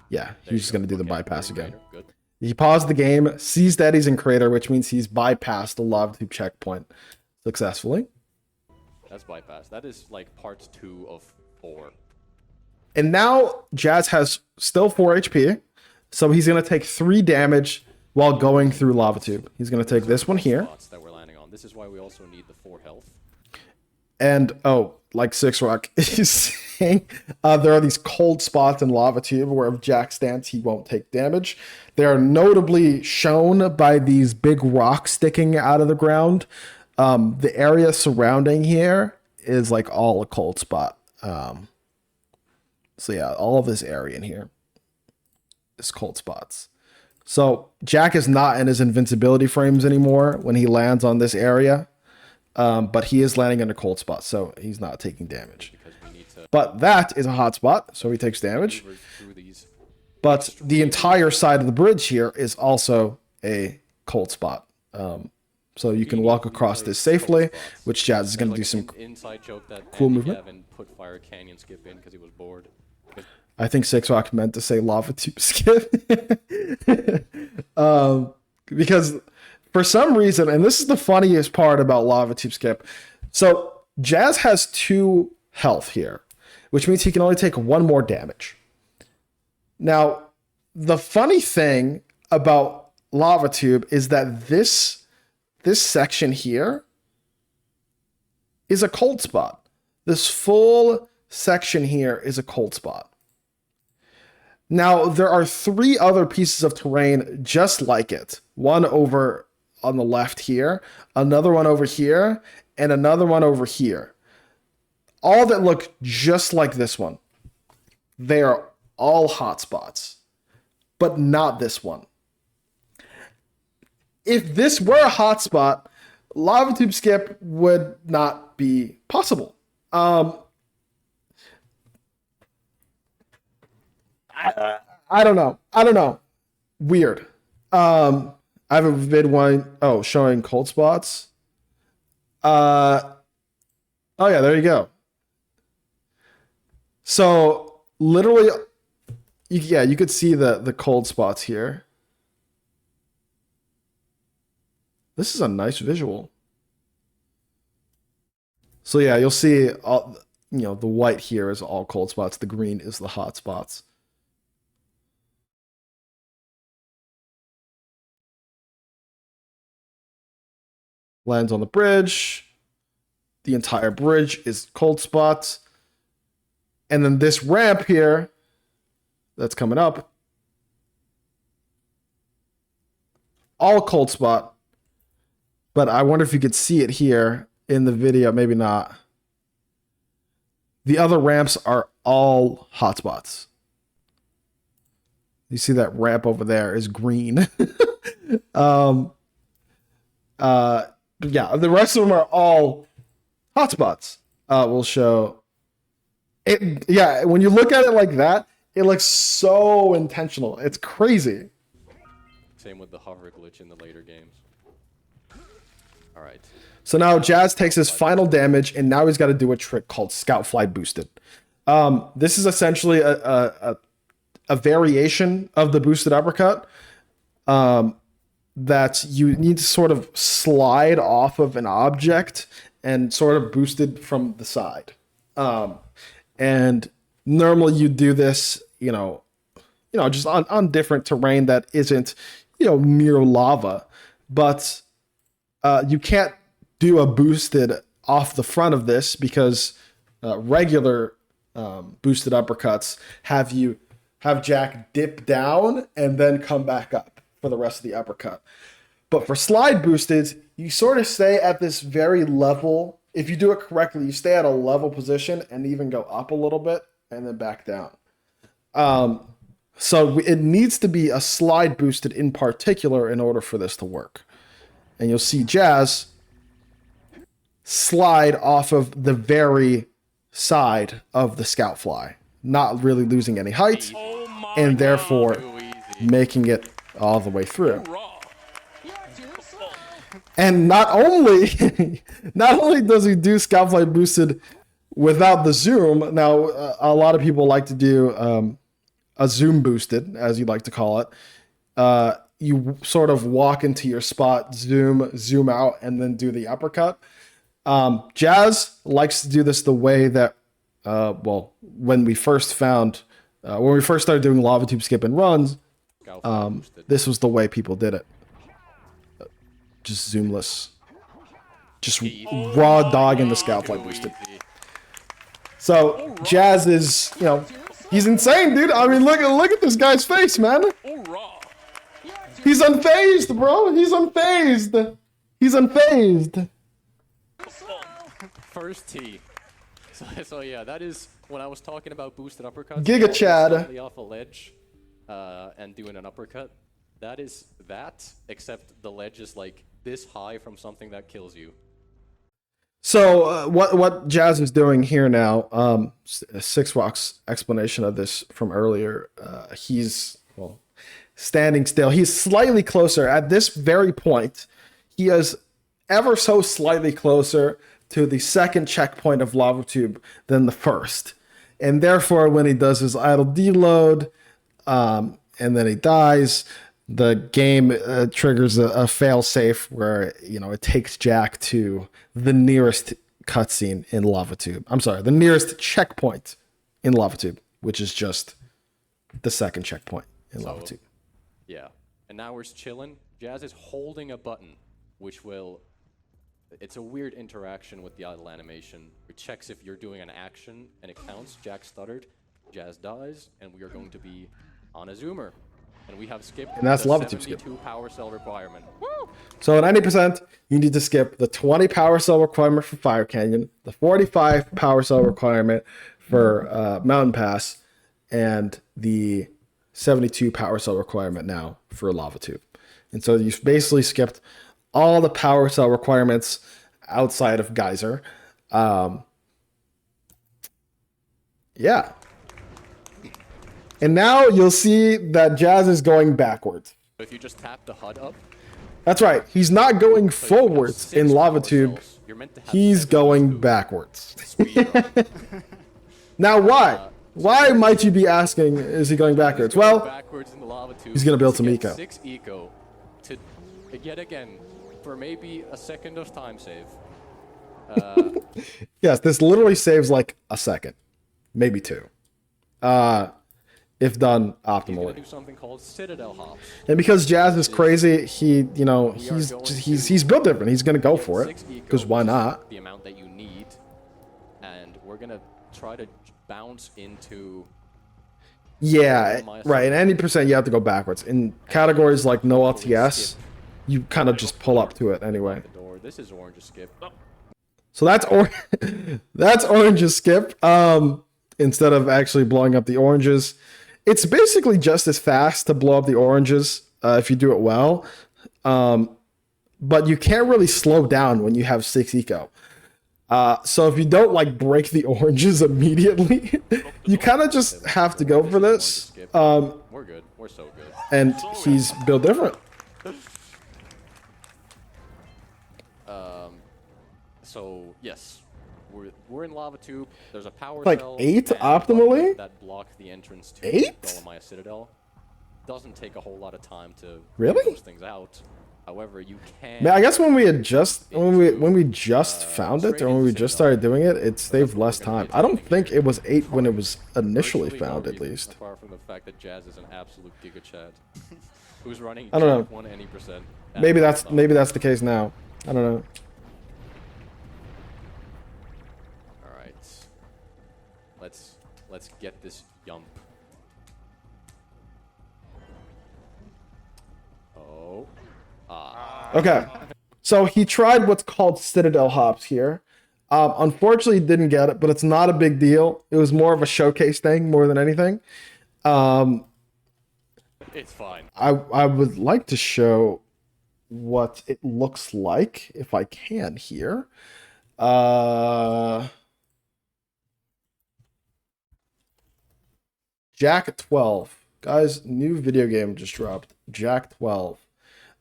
Yeah, he's just gonna do the bypass again. Good. He paused the game, sees that he's in crater, which means he's bypassed the lava tube checkpoint successfully. That's bypass. That is like part 2 of 4. And now Jazz has still 4 HP, so he's gonna take 3 damage while going through lava tube. He's gonna take this one here, Spots that we're landing on. This is why we also need the 4 health. and like Six Rock is saying, there are these cold spots in lava tube where if Jack stands, he won't take damage. They are notably shown by these big rocks sticking out of the ground. The area surrounding here is like all a cold spot. So yeah, all of this area in here is cold spots. So Jack is not in his invincibility frames anymore when he lands on this area. But he is landing in a cold spot, so he's not taking damage. Because we need to But that is a hot spot, so he takes damage. maneuver through these. But the entire side of the bridge here is also a cold spot. So you can walk across this safely, which Jazz is going to do some. Inside joke that cool Andy movement. Gavin put Fire Canyon skip in because he was bored. I think Six Rock meant to say lava tube skip. Because for some reason, and this is the funniest part about lava tube skip. So Jazz has 2 health here, which means he can only take 1 more damage. Now, the funny thing about lava tube is that this section here is a cold spot. This full section here is a cold spot. Now, there are 3 other pieces of terrain just like it. One over on the left here, another one over here, and another one over here. All that look just like this one. They are all hotspots, but not this one. If this were a hotspot, lava tube skip would not be possible. I don't know. Weird. I have a vid showing cold spots. Oh yeah, there you go. So literally, you could see the cold spots here. This is a nice visual. So yeah, you'll see all, the white here is all cold spots. The green is the hot spots. Lands on the bridge. The entire bridge is cold spots. And then this ramp here that's coming up, all cold spot. But I wonder if you could see it here in the video. Maybe not. The other ramps are all hotspots. You see that ramp over there is green. Yeah, the rest of them are all hotspots. We'll show it. Yeah, when you look at it like that, it looks so intentional. It's crazy. Same with the hover glitch in the later games. All right. So now Jazz takes his final damage, and now he's got to do a trick called Scout Fly Boosted. This is essentially a variation of the boosted uppercut. That you need to sort of slide off of an object and sort of boost it from the side. And normally you do this, just on different terrain that isn't, mere lava. But you can't do a boosted off the front of this because regular boosted uppercuts have Jack dip down and then come back up for the rest of the uppercut. But for slide boosted, you sort of stay at this very level. If you do it correctly, you stay at a level position and even go up a little bit and then back down. So it needs to be a slide boosted in particular in order for this to work. And you'll see Jazz slide off of the very side of the Scout Fly, not really losing any height, and therefore making it all the way through. And not only does he do Scout Fly boosted without the zoom. Now a lot of people like to do a zoom boosted, as you like to call it. You sort of walk into your spot, zoom out, and then do the uppercut. Jazz likes to do this the way that when we first started doing lava tube skip and runs, this was the way people did it. Just zoomless. Just raw dog in the Scout Fly boosted. So Jazz is, he's insane, dude. I mean, look at this guy's face, man. He's unfazed, bro. He's unfazed. First tee. So yeah, that is when I was talking about boosted uppercuts. Giga Chad. Off a ledge and doing an uppercut. That is that, except the ledge is like this high from something that kills you. So what Jazz is doing here now, Six Rock's explanation of this from earlier, he's standing still. He's slightly closer at this very point. He is ever so slightly closer to the second checkpoint of lava tube than the first, and therefore when he does his idle deload, and then he dies, the game triggers a fail safe where it takes Jack to the nearest cutscene in lava tube. I'm sorry, the nearest checkpoint in lava tube, which is just the second checkpoint in lava tube. Yeah, and now we're chilling. Jazz is holding a button, which will it's a weird interaction with the idle animation. It checks if you're doing an action and it counts. Jak stuttered, Jazz dies, and we are going to be on a zoomer. And we have skipped And that's the lava tube 72 skip. power cell requirement. Woo! So at 90%, you need to skip the 20 power cell requirement for Fire Canyon, the 45 power cell requirement for Mountain Pass, and the 72 power cell requirement now for Lava Tube. And so you've basically skipped all the power cell requirements outside of Geyser. Yeah. And now you'll see that Jazz is going backwards. If you just tap the HUD up, That's right. He's not going so you have forwards 6 in Lava power Tube. cells. You're meant to have He's 7 going to backwards. speed run. Now, why? Why might you be asking, is he going backwards? Going Well, backwards in the lava tube. he's gonna build some get eco. 6 eco to yet again for maybe a second of time save. yes, this literally saves like a second, maybe 2. If done He's gonna optimally. do something called Citadel hops. And because Jazz is crazy, he's built different. He's gonna go for it 6 eco, because why which is not? The amount that you need, and we're gonna try to bounce into. Yeah, right. And 90% you have to go backwards. In categories like no LTS, you kind of just pull up to it anyway. The door. This is orange skip. So that's that's orange's skip. Instead of actually blowing up the oranges, it's basically just as fast to blow up the oranges if you do it well. But you can't really slow down when you have 6 eco. So if you don't like break the oranges immediately, you kind of just have to go for this. We're good. We're so good. And he's built different. So yes, we're in lava tube. There's a power Like cell 8 and optimally? that block the entrance to 8? Dolomite Citadel. Doesn't take a whole lot of time to Really? those things out. However, you can. Man, I guess when we had just when we just found it or when we just started doing it, it saved less time. I don't think it was 8 when it was initially virtually no found, at reason, least. Apart from the fact that Jazz is an absolute giga chad, who's running I don't know. 1 any percent. Maybe that's the case now. I don't know. All right. Let's get this yump. Oh. Okay, so he tried what's called Citadel hops here. Unfortunately, he didn't get it, but it's not a big deal. It was more of a showcase thing more than anything. It's fine. I would like to show what it looks like if I can here. Jak 12. Guys, new video game just dropped. Jak 12.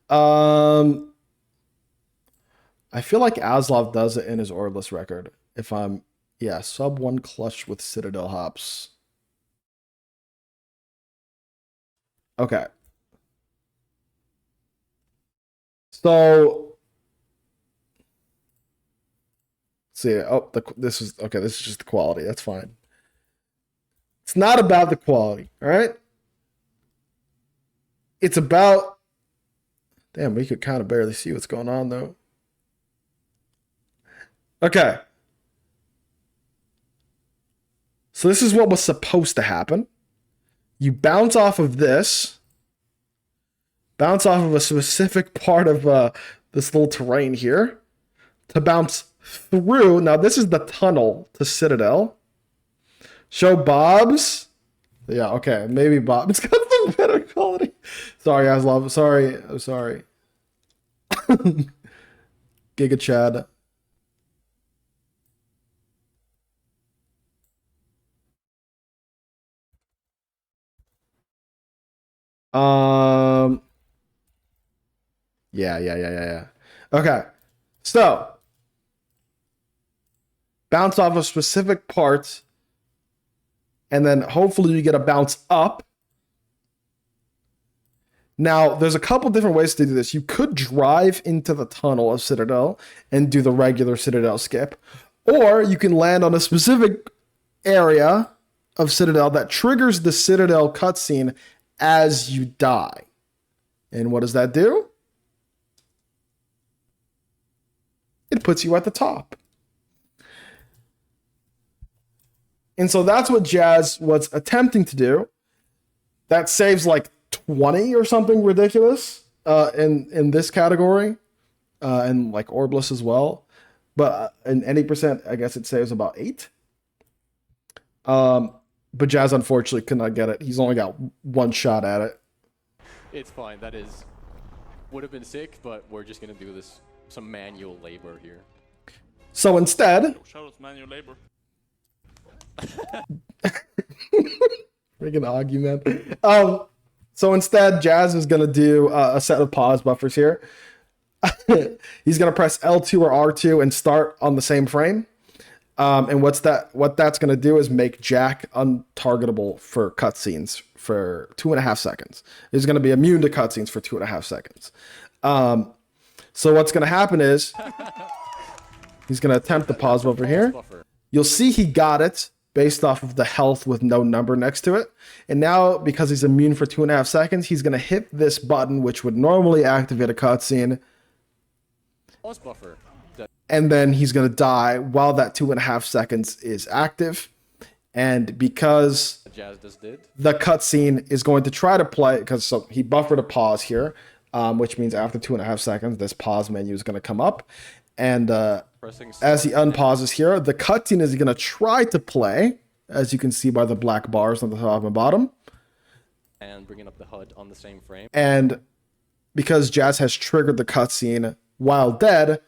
I feel like Aslov does it in his Ordless record. If I'm, yeah, sub 1 clutch with Citadel hops. Okay. So, let's see. Oh, this is okay. This is just the quality. That's fine. It's not about the quality, all right? It's about. Damn, we could kind of barely see what's going on though. Okay. So this is what was supposed to happen. You bounce off of this. Bounce off of a specific part of this little terrain here. To bounce through. Now this is the tunnel to Citadel. Show Bob's. Yeah, okay. Maybe Bob's got some better quality. Sorry, guys. Love. Sorry. I'm sorry. Giga Chad. Yeah. Okay. So, bounce off of specific parts, and then hopefully you get a bounce up. Now, there's a couple different ways to do this. You could drive into the tunnel of Citadel and do the regular Citadel skip, or you can land on a specific area of Citadel that triggers the Citadel cutscene as you die. And what does that do? It puts you at the top. And so that's what Jazz was attempting to do. That saves like 20 or something ridiculous in this category, and like Orbless as well. But in any percent, I guess it saves about 8. But Jazz unfortunately could not get it. He's only got one shot at it. It's fine. That would have been sick, but we're just gonna do this some manual labor here. So instead, Shout out manual labor. freaking argument. So instead, Jazz is gonna do a set of pause buffers here. He's gonna press L2 or R2 and start on the same frame. And what that's gonna do is make Jak untargetable for cutscenes for 2.5 seconds. He's gonna be immune to cutscenes for 2.5 seconds. So what's gonna happen is he's gonna attempt the pause buffer here. You'll see he got it based off of the health with no number next to it. And now, because he's immune for 2.5 seconds, he's gonna hit this button, which would normally activate a cutscene. Pause buffer. And then he's going to die while that 2.5 seconds is active. And because Jazz just did. the cutscene is going to try to play, because so he buffered a pause here, which means after 2.5 seconds, this pause menu is going to come up. And as he unpauses here, the cutscene is going to try to play, as you can see by the black bars on the top and bottom. And bringing up the HUD on the same frame. And because Jazz has triggered the cutscene while dead,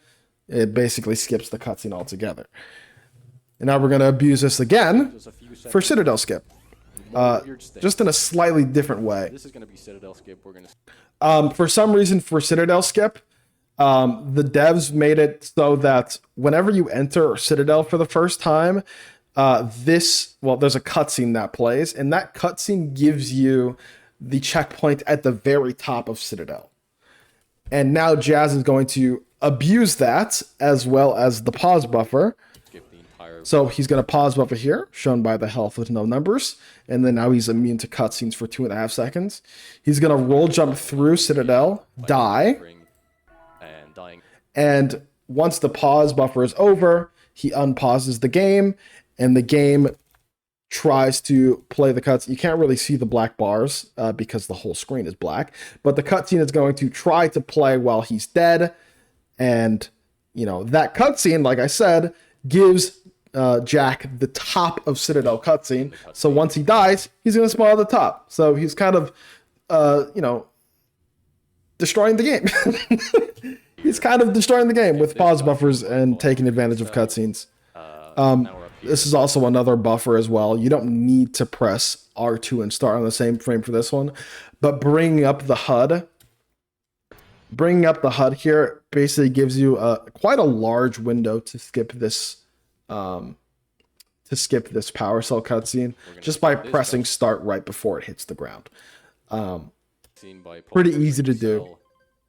it basically skips the cutscene altogether. And now we're going to abuse this again for Citadel skip. Just in a slightly different way. This is going to be Citadel skip. We're going to... For some reason, for Citadel skip, the devs made it so that whenever you enter Citadel for the first time, there's a cutscene that plays, and that cutscene gives you the checkpoint at the very top of Citadel. And now Jazz is going to abuse that as well as the pause buffer. So he's going to pause buffer here, shown by the health with no numbers. And then now he's immune to cutscenes for 2.5 seconds. He's going to roll jump through Citadel, die. And once the pause buffer is over, he unpauses the game, and the game tries to play the cutscene. You can't really see the black bars because the whole screen is black, but the cutscene is going to try to play while he's dead. And, that cutscene, like I said, gives Jak the top of Citadel cutscene. So once he dies, he's going to spawn at the top. So he's kind of, destroying the game. He's kind of destroying the game with pause buffers and taking advantage of cutscenes. This is also another buffer as well. You don't need to press R2 and start on the same frame for this one, but bringing up the HUD here basically gives you quite a large window to skip this power cell cutscene just by pressing start right before it hits the ground. Pretty easy to do.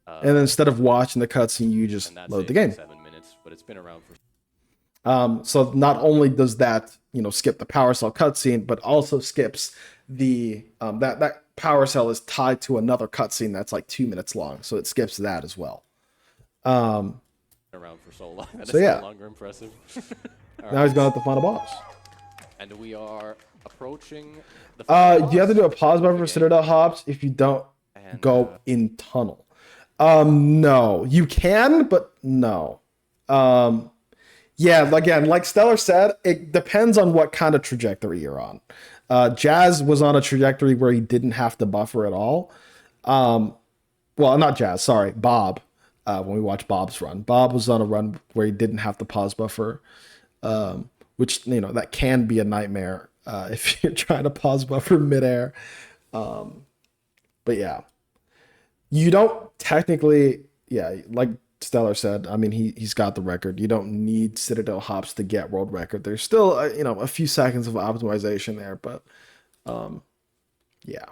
And then instead of watching the cutscene, you just load the game. 7 minutes, but it's been around for... So not only does that, skip the power cell cutscene, but also skips the that power cell is tied to another cutscene that's like 2 minutes long, so it skips that as well. Around for so long. That so is yeah, no longer impressive. Now he's going at the final boss, and we are approaching the you have to do a pause buffer for Citadel hops if you don't go in tunnel. No, you can, but no. Yeah, again, like Stellar said, it depends on what kind of trajectory you're on. Jazz was on a trajectory where he didn't have to buffer at all. Well, not Jazz, sorry, Bob. When we watched Bob's run, Bob was on a run where he didn't have to pause buffer, which, that can be a nightmare if you're trying to pause buffer midair. But yeah, you don't technically, like Stellar said, I mean, he's got the record. You don't need Citadel hops to get world record. There's still, a few seconds of optimization there, but yeah.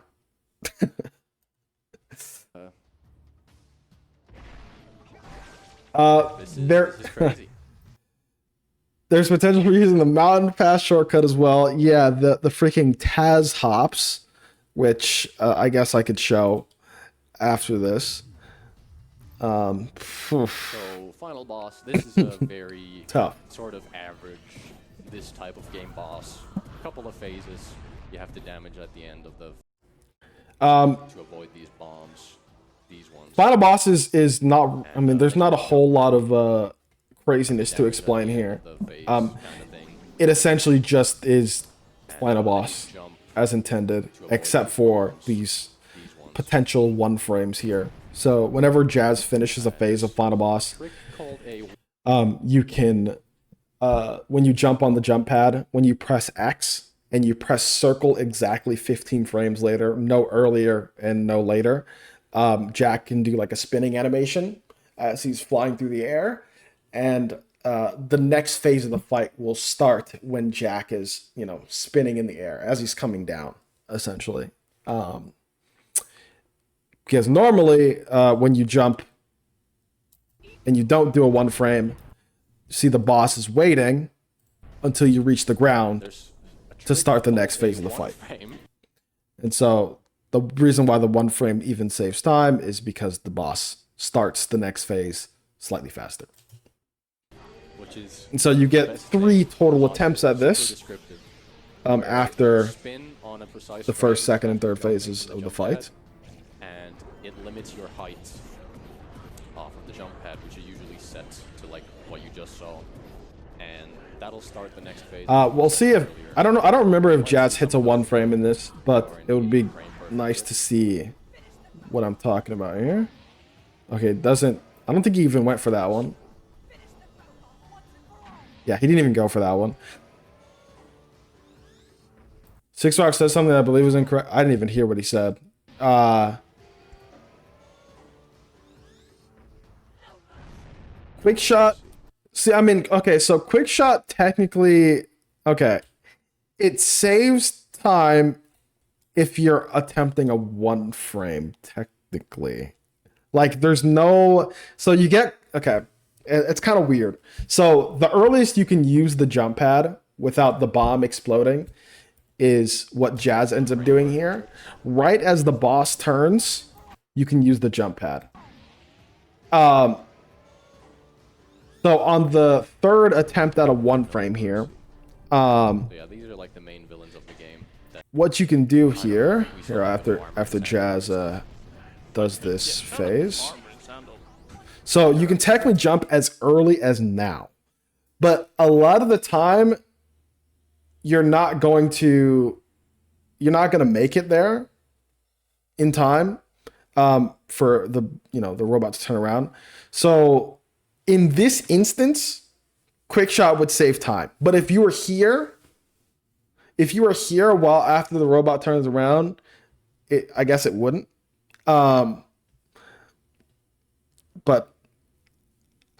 This is crazy. There's potential for using the mountain pass shortcut as well. Yeah, the freaking Taz hops, which I guess I could show after this. So, final boss. This is a very Tough. sort of average, this type of game boss. Couple of phases. You have to damage at the end of the to avoid these bombs. These ones. Final boss is not. I mean, there's not a whole lot of craziness to explain here. It essentially just is final boss as intended, except for these potential 1 frames here. So whenever Jazz finishes a phase of final boss, you can, when you jump on the jump pad, when you press X and you press circle exactly 15 frames later, no earlier and no later, Jak can do like a spinning animation as he's flying through the air, and the next phase of the fight will start when Jak is, you know, spinning in the air as he's coming down, essentially. Because normally, when you jump and you don't do a 1 frame, you see the boss is waiting until you reach the ground to start the next phase of the fight. And so the reason why the 1 frame even saves time is because the boss starts the next phase slightly faster. And so you get 3 total attempts at this after the first, second, and third phases of the fight. And it limits your height off of the jump pad, which are usually set to like what you just saw. And that'll start the next phase. We'll see if I don't remember if Jazz hits a 1 frame in this, but it would be nice to see what I'm talking about here. Okay, I don't think he even went for that one. Yeah, he didn't even go for that one. Six Rock says something that I believe was incorrect. I didn't even hear what he said. Quick shot. See, I mean, okay, so quick shot technically, okay, it saves time if you're attempting a 1 frame, technically. Like, there's no, so you get, okay, it's kind of weird. So the earliest you can use the jump pad without the bomb exploding is what Jazz ends up doing here. Right as the boss turns, you can use the jump pad. So on the 3rd attempt at a 1 frame here, yeah, these are like the main villains of the game. What you can do here after Jazz does this phase. So you can technically jump as early as now, but a lot of the time you're not going to make it there in time for the robot to turn around. So in this instance, quick shot would save time. But if you were here while after the robot turns around, I guess it wouldn't. But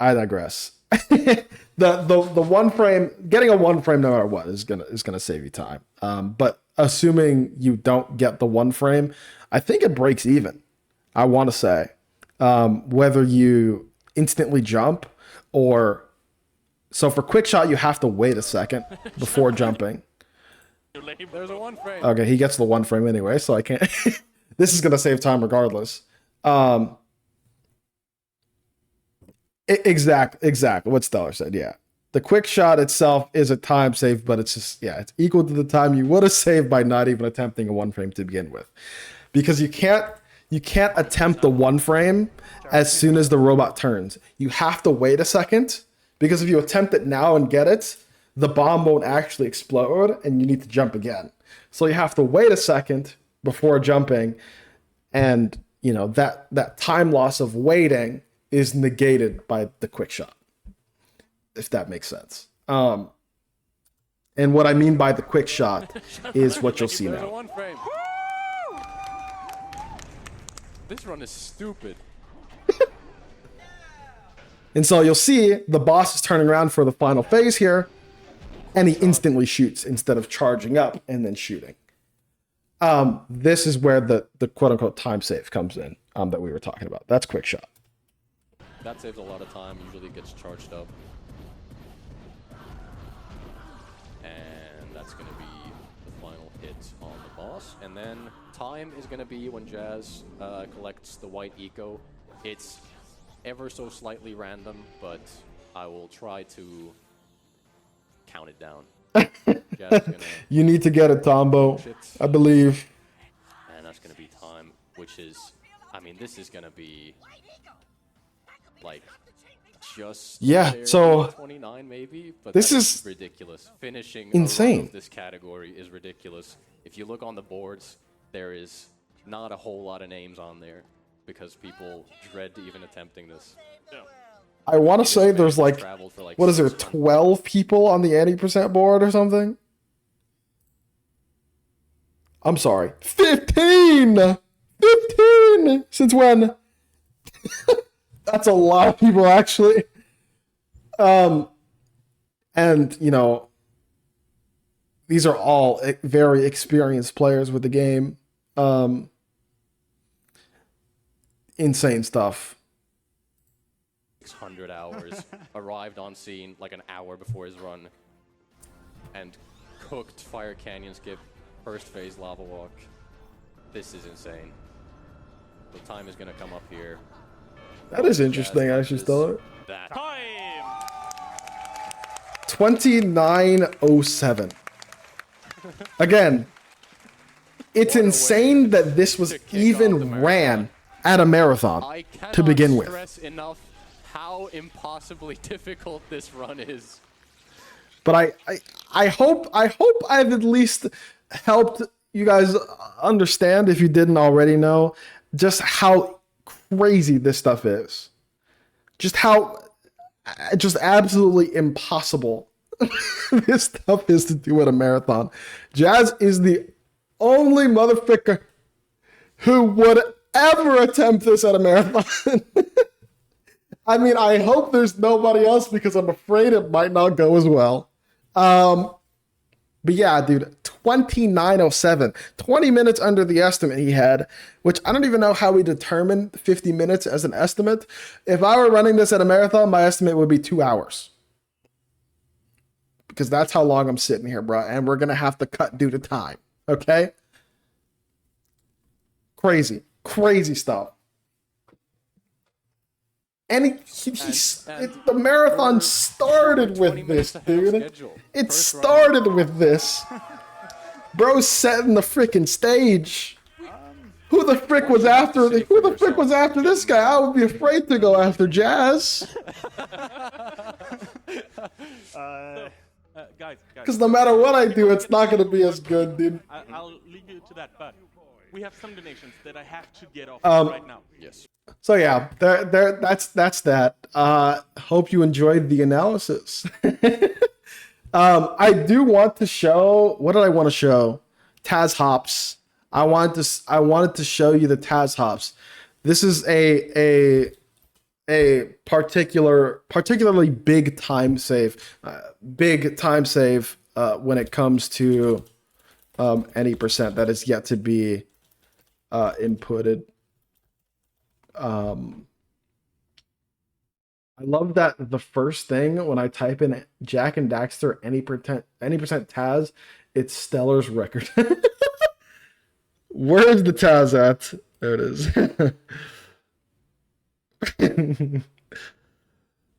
I digress. the 1 frame, getting a 1 frame no matter what is gonna save you time. But assuming you don't get the 1 frame, I think it breaks even. I want to say whether you instantly jump or so for quick shot you have to wait a second before jumping. There's a 1 frame. Okay, he gets the 1 frame anyway, so I can't. This is gonna save time regardless. Exactly what Stellar said. Yeah, the quick shot itself is a time save, but it's just, yeah, it's equal to the time you would have saved by not even attempting a 1 frame to begin with, because you can't attempt the 1 frame as soon as the robot turns. You have to wait a second, because if you attempt it now and get it, the bomb won't actually explode, and you need to jump again. So you have to wait a second before jumping, and you know that time loss of waiting is negated by the quick shot, if that makes sense. And what I mean by the quick shot is what you'll see There's a now. 1 frame. This run is stupid. And so you'll see the boss is turning around for the final phase here, and he instantly shoots instead of charging up and then shooting. This is where the quote-unquote time save comes in that we were talking about. That's quick shot. That saves a lot of time. Usually it gets charged up. And that's going to be the final hit on the boss. And then time is going to be when Jazz collects the white eco. It's ever so slightly random, but I will try to count it down. Jazz is gonna You need to get it, Tombo. shit, I believe. and that's gonna be time, which is, I mean, this is gonna be like just Yeah, barely so 29 maybe, but this that's is ridiculous. Finishing insane. a run of this category is ridiculous. If you look on the boards, there is not a whole lot of names on there because people dread even attempting this. Yeah. I want to This say man there's like, traveled for, like, what is there, 600 12 people on the 80% board or something? I'm sorry. 15! 15! Since when? That's a lot of people, actually. And, you know, these are all very experienced players with the game. Insane stuff. 600 hours, arrived on scene like an hour before his run, and cooked Fire Canyon skip, first phase lava walk. This is insane. The time is going to come up here. That is interesting, Jazz actually, is Stellar. That. Time! 29:07. Again, it's What a insane way that this was to kick off the even marathon. ran at a marathon I cannot to begin with. stress enough how impossibly difficult this run is. But I hope I've at least helped you guys understand, if you didn't already know, just how crazy this stuff is. Just absolutely impossible this stuff is to do at a marathon. Jazz is the only motherfucker who would ever attempt this at a marathon. I mean, I hope there's nobody else because I'm afraid it might not go as well. But yeah, dude, 29:07, 20 minutes under the estimate he had, which I don't even know how we determined 50 minutes as an estimate. If I were running this at a marathon, my estimate would be 2 hours. Because that's how long I'm sitting here, bro. And we're going to have to cut due to time. Okay? Crazy stuff. And the marathon started with this, dude. It started with this. Bro setting the freaking stage. Who the frick was after this guy? I would be afraid to go after Jazz. Guys, Because no matter what I do, it's not going to be as good, dude. I'll leave you to that, but we have some donations that I have to get off right now. Yes. So yeah, that's that. Hope you enjoyed the analysis. I do want to show. What did I want to show? Taz hops. I wanted to show you the Taz hops. This is a particularly big time save. When it comes to any percent that is yet to be inputted. I love that the first thing when I type in Jak and Daxter any percent Taz, it's Stellar's record. Where's the Taz at? There it is.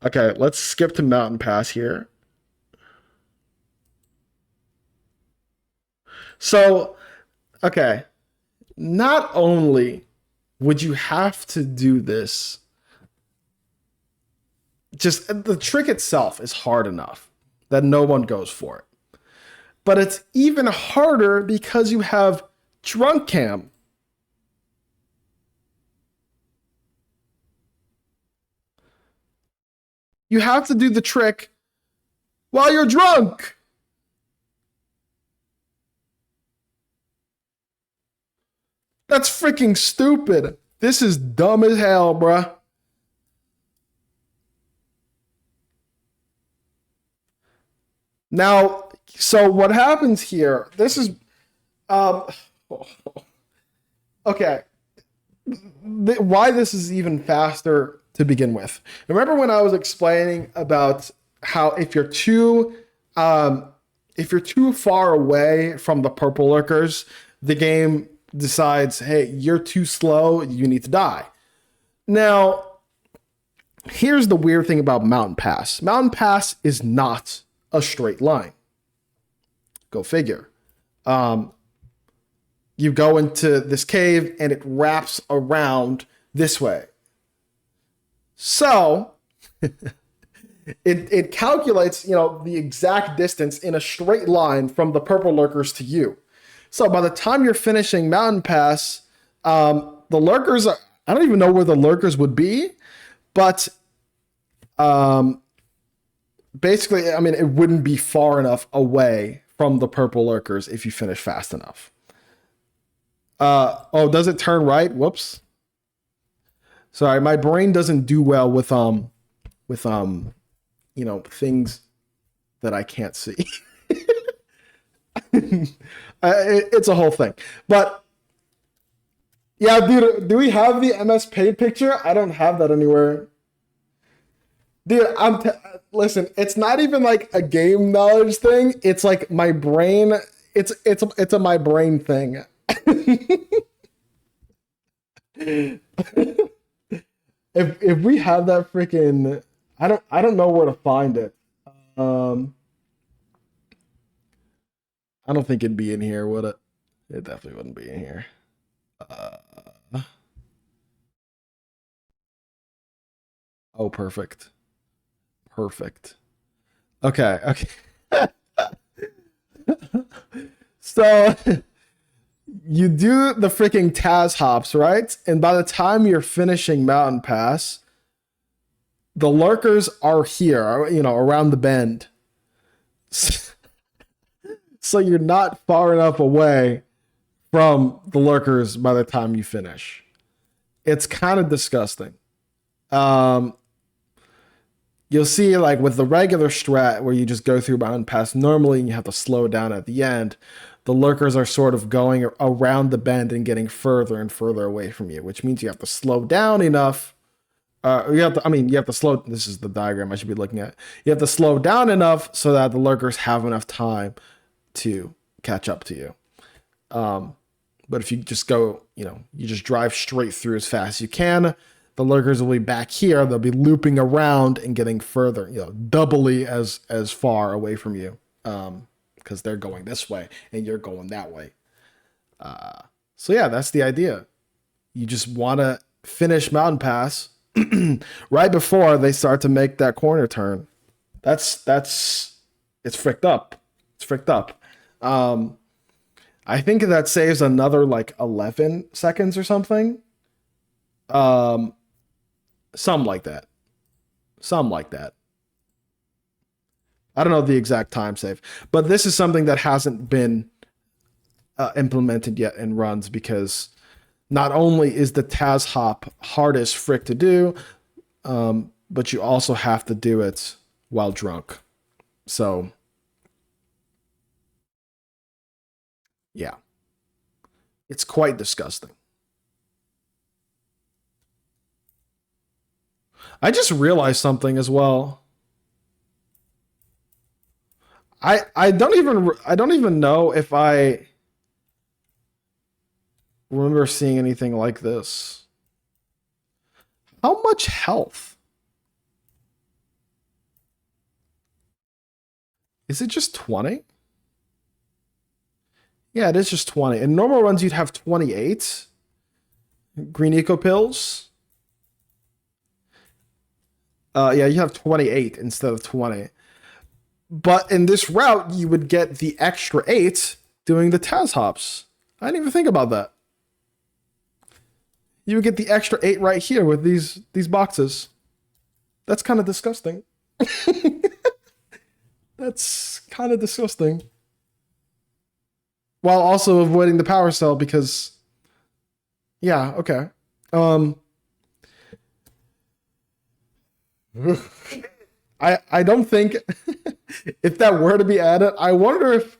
Okay, let's skip to Mountain Pass here. So, okay, not only would you have to do this, just the trick itself is hard enough that no one goes for it. But it's even harder because you have drunk cam. You have to do the trick while you're drunk. That's freaking stupid. This is dumb as hell, bruh. Now, so what happens here, this is, okay. Why this is even faster to begin with. Remember when I was explaining about how if you're too far away from the purple lurkers, the game decides, hey, you're too slow, you need to die. Now, here's the weird thing about Mountain Pass. Mountain Pass is not a straight line. Go figure. You go into this cave and it wraps around this way. So it calculates, the exact distance in a straight line from the purple lurkers to you. So by the time you're finishing Mountain Pass, the lurkers are, I don't even know where the lurkers would be, but basically, I mean, it wouldn't be far enough away from the purple lurkers if you finish fast enough. Oh, does it turn right? Whoops. Sorry, my brain doesn't do well with things that I can't see. It's a whole thing. But yeah, dude, do we have the MS Paint picture? I don't have that anywhere. Dude, listen, it's not even like a game knowledge thing. It's like my brain, it's a my brain thing. If we have that freaking, I don't know where to find it. I don't think it'd be in here, would it? It definitely wouldn't be in here. Oh, perfect. Perfect. Okay. So you do the freaking Taz hops, right? And by the time you're finishing Mountain Pass, the lurkers are here, around the bend. So you're not far enough away from the lurkers by the time you finish. It's kind of disgusting. You'll see, like, with the regular strat where you just go through Mountain Pass normally and you have to slow down at the end, the lurkers are sort of going around the bend and getting further and further away from you, which means you have to slow down enough. You have to slow. This is the diagram I should be looking at. You have to slow down enough so that the lurkers have enough time to catch up to you. But if you just go, you just drive straight through as fast as you can, the lurkers will be back here. They'll be looping around and getting further, doubly as far away from you. Because they're going this way and you're going that way. So yeah, that's the idea. You just want to finish Mountain Pass right before they start to make that corner turn. It's fricked up. It's fricked up. I think that saves another like 11 seconds or something. Something like that. I don't know the exact time save, but this is something that hasn't been implemented yet in runs because not only is the Taz hop hard as frick to do, but you also have to do it while drunk. So, yeah, it's quite disgusting. I just realized something as well. I don't even know if I remember seeing anything like this. How much health? Is it just 20? Yeah, it is just 20. In normal runs, you'd have 28 green eco pills. Yeah, you have 28 instead of 20. But in this route, you would get the extra 8 doing the Taz hops. I didn't even think about that. You would get the extra 8 right here with these boxes. That's kind of disgusting. That's kind of disgusting. While also avoiding the power cell because... Yeah, okay. I don't think if that were to be added, I wonder if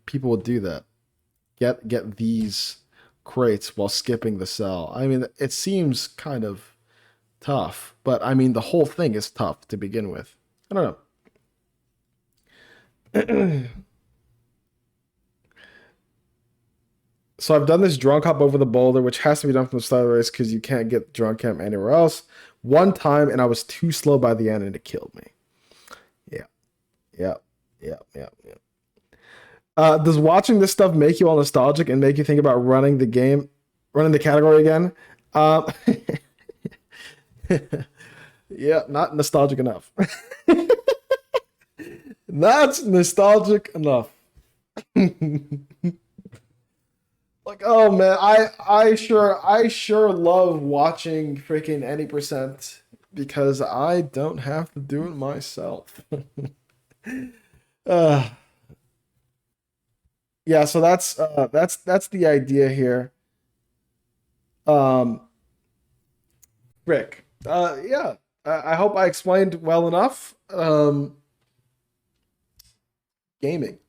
people would do that. Get these crates while skipping the cell. I mean, it seems kind of tough, but I mean the whole thing is tough to begin with. I don't know. So I've done this drunk hop over the boulder, which has to be done from the start of the race because you can't get drunk camp anywhere else. One time, and I was too slow by the end, and it killed me. Yeah. Does watching this stuff make you all nostalgic and make you think about running the category again? Yeah, not nostalgic enough. Not nostalgic enough. Like, oh man, I sure love watching freaking any percent because I don't have to do it myself. Yeah, so that's the idea here. Rick. Yeah. I hope I explained well enough. Gaming.